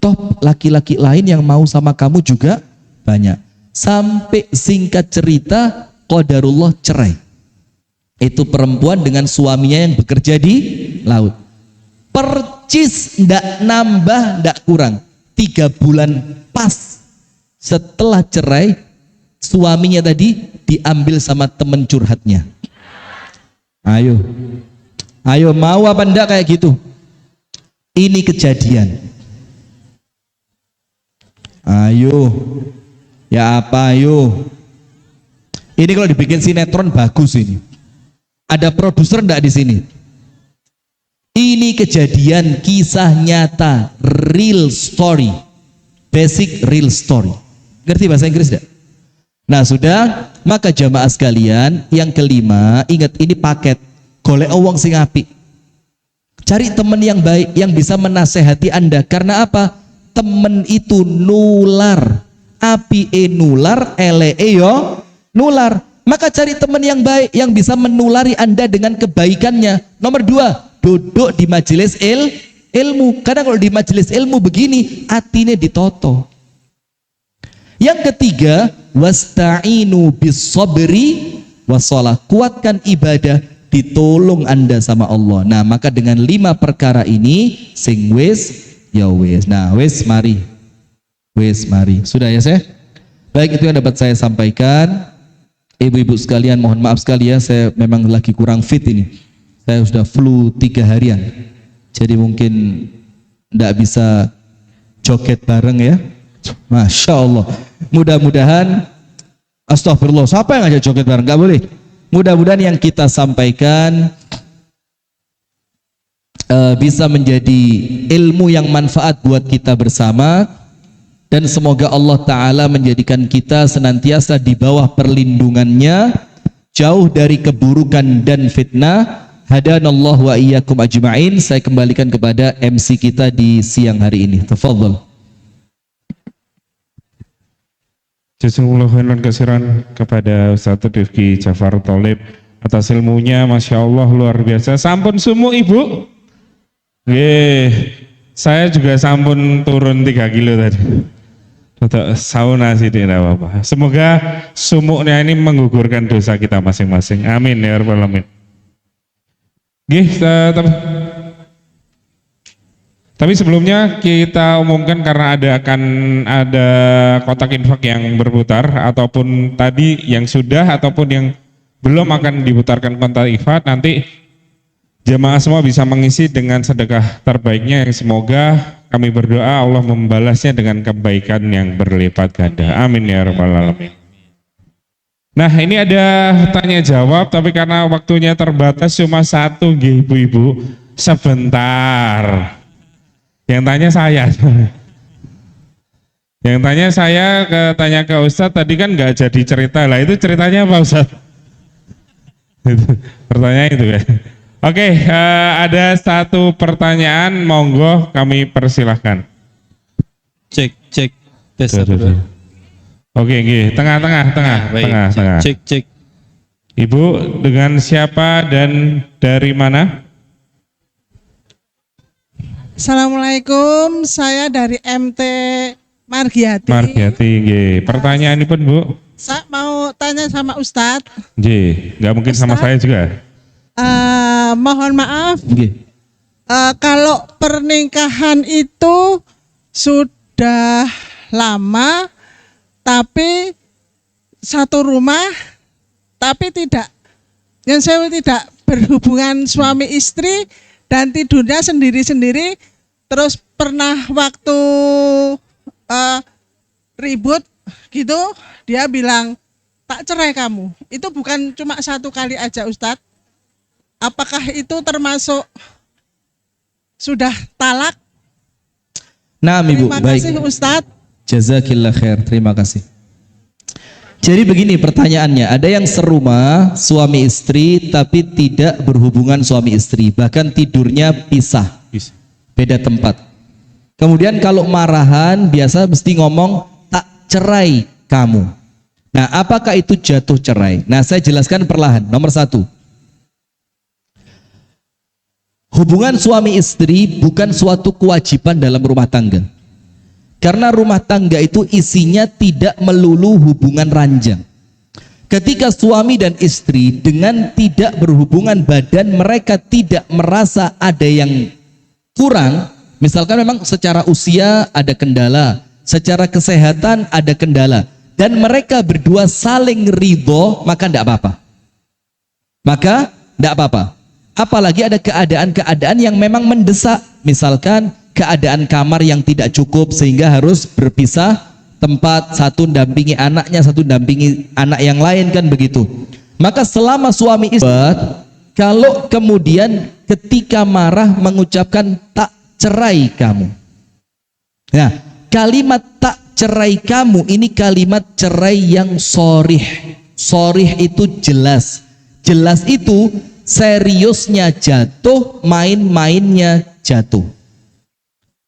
Toh laki-laki lain yang mau sama kamu juga banyak. Sampai singkat cerita, qadarullah cerai. Itu perempuan dengan suaminya yang bekerja di laut. Percis, ndak nambah, ndak kurang. 3 bulan pas setelah cerai, suaminya tadi diambil sama temen curhatnya. Ayo mau apa ndak kayak gitu? Ini kejadian. Ayo, ya apa ayo? Ini kalau dibikin sinetron bagus ini. Ada produser ndak di sini? Ini kejadian kisah nyata, real story, basic real story. Ngerti bahasa Inggris tidak? Nah sudah, maka jamaah sekalian, yang kelima, ingat ini paket, golek wong sing apik. Cari teman yang baik, yang bisa menasehati Anda. Karena apa? Temen itu nular, api nular, yo nular. Maka cari teman yang baik, yang bisa menulari Anda dengan kebaikannya. Nomor 2, duduk di majelis ilmu. Karena kalau di majelis ilmu begini, atine ditoto. Yang ketiga, wasta'inu bis-sabri wassalah. Kuatkan ibadah, ditolong Anda sama Allah. Nah, maka dengan 5 perkara ini, sing wis, ya wis. Nah, wis mari. Sudah ya, saya? Baik, itu yang dapat saya sampaikan. Ibu-ibu sekalian, mohon maaf sekali ya, saya memang lagi kurang fit ini. Saya sudah flu 3 harian. Jadi mungkin tidak bisa joget bareng ya. Masya Allah. Mudah-mudahan, astagfirullah, siapa yang ngajak joget bareng? Gak boleh. Mudah-mudahan yang kita sampaikan bisa menjadi ilmu yang manfaat buat kita bersama, dan semoga Allah Ta'ala menjadikan kita senantiasa di bawah perlindungannya, jauh dari keburukan dan fitnah. Hadanallahu wa iyyakum ajma'in. Saya kembalikan kepada MC kita di siang hari ini. Tafadhol. Jazakumullah khairan katsiran kepada Ustaz Rifki Jafar Tholib atas ilmunya, Masya Allah luar biasa. Sampun sumuk Ibu. Saya juga sampun turun 3 kilo tadi. Untuk sauna sih tidak apa-apa. Semoga sumuknya ini menggugurkan dosa kita masing-masing. Amin ya rabbal alamin. Tapi sebelumnya kita umumkan, karena akan ada kotak infak yang berputar, ataupun tadi yang sudah ataupun yang belum akan diputarkan kotak infak, nanti jemaah semua bisa mengisi dengan sedekah terbaiknya, yang semoga kami berdoa Allah membalasnya dengan kebaikan yang berlipat ganda. Amin ya rabbal alamin. Nah, ini ada tanya jawab, tapi karena waktunya terbatas cuma 1 ibu-ibu. Sebentar. Yang tanya saya. Yang tanya saya tanya ke Ustadz tadi kan nggak jadi cerita lah. Itu ceritanya apa Ustadz? Pertanyaan itu ya. Oke, ada 1 pertanyaan, monggo kami persilahkan. Cek. Oke, tengah. Cek. Ibu dengan siapa dan dari mana? Assalamualaikum, saya dari MT Margiati. Pertanyaan ini pun Bu. Saya mau tanya sama Ustadz. Nggak mungkin sama saya juga. Mohon maaf, kalau pernikahan itu sudah lama, tapi satu rumah, tapi yang saya tidak berhubungan suami istri dan tidurnya sendiri-sendiri, terus pernah waktu ribut gitu, dia bilang tak cerai kamu. Itu bukan cuma 1 kali aja Ustadz. Apakah itu termasuk sudah talak? Nah, Ibu, Terima baik. kasih Ustadz. Jazakillah khair, terima kasih. Jadi begini pertanyaannya, ada yang serumah suami istri tapi tidak berhubungan suami istri, bahkan tidurnya pisah, beda tempat. Kemudian kalau marahan biasa mesti ngomong tak cerai kamu. Nah, apakah itu jatuh cerai? Nah, saya jelaskan perlahan. Nomor 1, hubungan suami istri bukan suatu kewajiban dalam rumah tangga. Karena rumah tangga itu isinya tidak melulu hubungan ranjang. Ketika suami dan istri dengan tidak berhubungan badan, mereka tidak merasa ada yang kurang. Misalkan memang secara usia ada kendala, secara kesehatan ada kendala, dan mereka berdua saling ridho, maka tidak apa-apa. Apalagi ada keadaan-keadaan yang memang mendesak, misalkan keadaan kamar yang tidak cukup sehingga harus berpisah tempat, satu dampingi anaknya, satu dampingi anak yang lain, kan begitu. Maka selama suami istri, kalau kemudian ketika marah mengucapkan tak cerai kamu. Nah, kalimat tak cerai kamu ini kalimat cerai yang sorih. Sorih itu jelas. Jelas itu seriusnya jatuh, main-mainnya jatuh.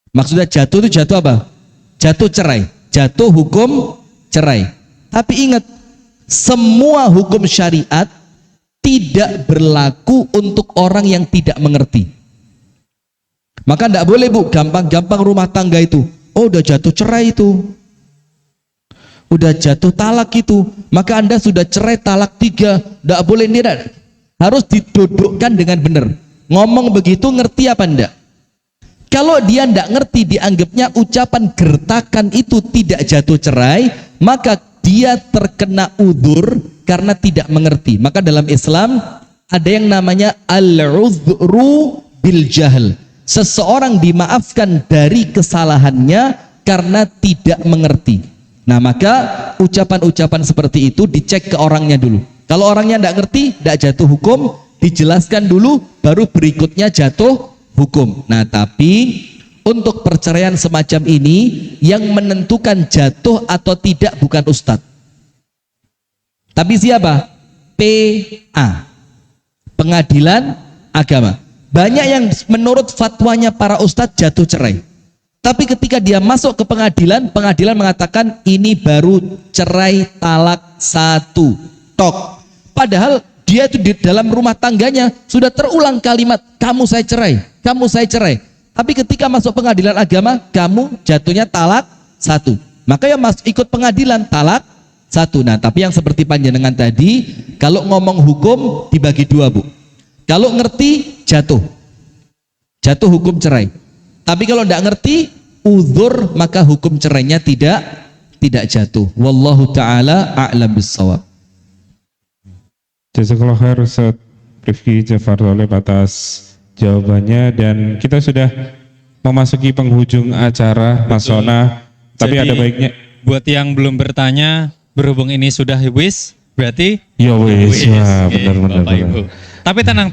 Maksudnya jatuh itu jatuh apa? Jatuh cerai, jatuh hukum cerai. Tapi ingat, semua hukum syariat tidak berlaku untuk orang yang tidak mengerti. Maka tidak boleh Bu, gampang-gampang rumah tangga itu, oh udah jatuh cerai itu, udah jatuh talak itu, maka Anda sudah cerai talak 3, tidak boleh. Tidak, harus didudukkan dengan benar. Ngomong begitu ngerti apa enggak? Kalau dia tidak ngerti, dianggapnya ucapan gertakan itu tidak jatuh cerai, maka dia terkena udzur karena tidak mengerti. Maka dalam Islam ada yang namanya al-udhru bil jahl. Seseorang dimaafkan dari kesalahannya karena tidak mengerti. Nah, maka ucapan-ucapan seperti itu dicek ke orangnya dulu. Kalau orangnya tidak ngerti, tidak jatuh hukum, dijelaskan dulu, baru berikutnya jatuh hukum. Nah, tapi untuk perceraian semacam ini yang menentukan jatuh atau tidak bukan ustadz, tapi siapa? PA, Pengadilan Agama. Banyak yang menurut fatwanya para ustadz jatuh cerai, tapi ketika dia masuk ke pengadilan, pengadilan mengatakan ini baru cerai talak 1 tok. Padahal dia itu di dalam rumah tangganya sudah terulang kalimat kamu saya cerai, kamu saya cerai. Tapi ketika masuk pengadilan agama, kamu jatuhnya talak 1. Maka yang ikut pengadilan talak 1. Nah, tapi yang seperti panjenengan tadi, kalau ngomong hukum dibagi 2, Bu. Kalau ngerti jatuh hukum cerai. Tapi kalau tidak ngerti uzur, maka hukum cerainya tidak jatuh. Wallahu taala a'lam bissawab. Jazakallah khair Ustaz Rifki Jafar Tholib atas jawabannya, dan kita sudah memasuki penghujung acara Mas Sona. Tapi ada baiknya buat yang belum bertanya, berhubung ini sudah wis, berarti ya wis. Wah, Oke, benar. Bapak Ibu. Tapi tenang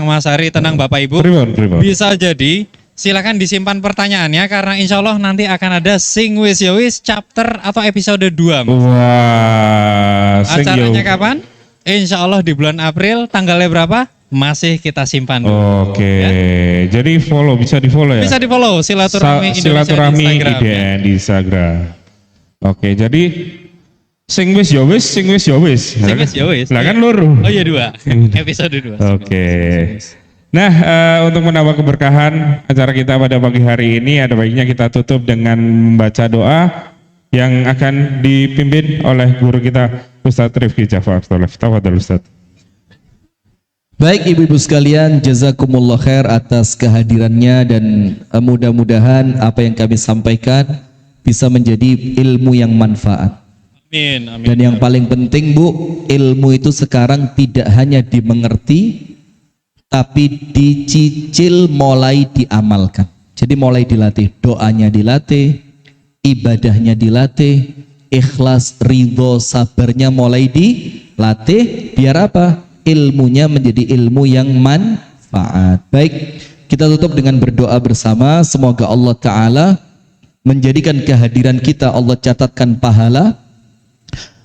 Mas Ari, tenang Bapak Ibu. Pribon. Bisa jadi silakan disimpan pertanyaannya, karena insya Allah nanti akan ada Sing Wis Ya Wis chapter atau episode 2. Wah, Acaranya kapan? Insya Allah di bulan April, tanggalnya berapa? Masih kita simpan dulu. Oke, Ya. jadi bisa di follow ya? Bisa di follow Silaturahmi Indonesia Silaturahmi di Instagram. IDN di Instagram. Oke, jadi Sing Wis Ya Wis. Sing Wis Ya Wis. Lah kan loro. Oh iya 2. Episode 2. Oke. Nah, untuk menambah keberkahan acara kita pada pagi hari ini, ada baiknya kita tutup dengan membaca doa yang akan dipimpin oleh guru kita Ustadz Rifki Jafar Tholib. Tafadhol Ustadz. Baik ibu-ibu sekalian, jazakumullah khair atas kehadirannya, dan mudah-mudahan apa yang kami sampaikan bisa menjadi ilmu yang manfaat. Amin. Dan yang paling penting, Bu, ilmu itu sekarang tidak hanya dimengerti, tapi dicicil, mulai diamalkan. Jadi mulai dilatih, doanya dilatih, ibadahnya dilatih, ikhlas, ridho, sabarnya mulai dilatih. Biar apa? Ilmunya menjadi ilmu yang manfaat. Baik, kita tutup dengan berdoa bersama. Semoga Allah Ta'ala menjadikan kehadiran kita, Allah catatkan pahala.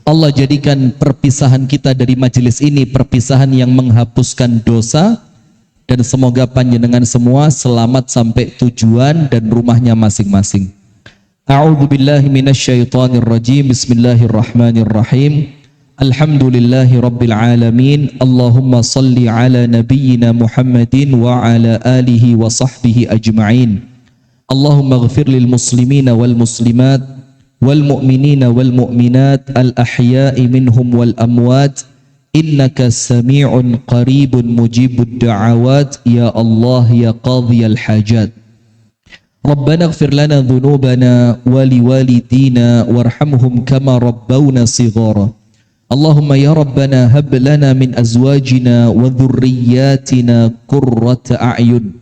Allah jadikan perpisahan kita dari majelis ini perpisahan yang menghapuskan dosa, dan semoga panjenengan semua selamat sampai tujuan dan rumahnya masing-masing. A'udzu billahi minasyaitonir rajim. Bismillahirrahmanirrahim. Alhamdulillahi rabbil alamin. Allahumma salli ala nabiyyina Muhammadin wa ala alihi wa sahbihi ajma'in. Allahumma ighfir lil muslimina wal muslimat wal mu'minina wal mu'minat al ahya'i minhum wal amwat, innaka sami'un qaribun mujibud da'awat ya Allah ya qadhiyal hajat. Rabbana ighfir lana dhunubana wa liwalidina warhamhum kama rabbawna shighara. Allahumma ya Rabbana hab lana min azwajina wa dhurriyyatina qurrata a'yun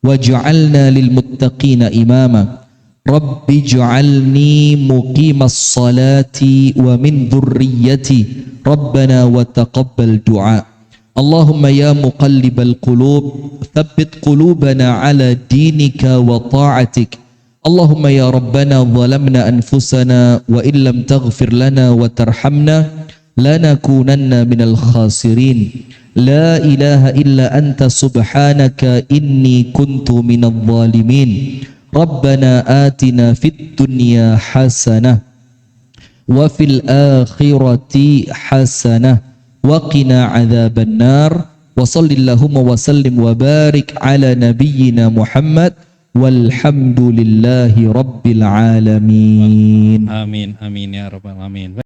waj'alna lil muttaqina imama. Rabbi ij'alni muqimas salati wa min dhurriyyati Rabbana wa taqabbal du'a. Allahumma ya muqallibal qulub thabbit qulubana ala dinika wa ta'atik. Allahumma ya Rabbana zalamna anfusana wa illam taghfir lana wa tarhamna lanakunanna minal khasirin. La ilaha illa anta subhanaka inni kuntu minadh dhalimin. Rabbana atina fid dunya hasanah wa fil akhirati hasanah wa qina adzaban nar. Wa shallallahumma wa sallim wa barik ala nabiyyina Muhammad walhamdulillahi rabbil alamin. Amin ya rabbal alamin.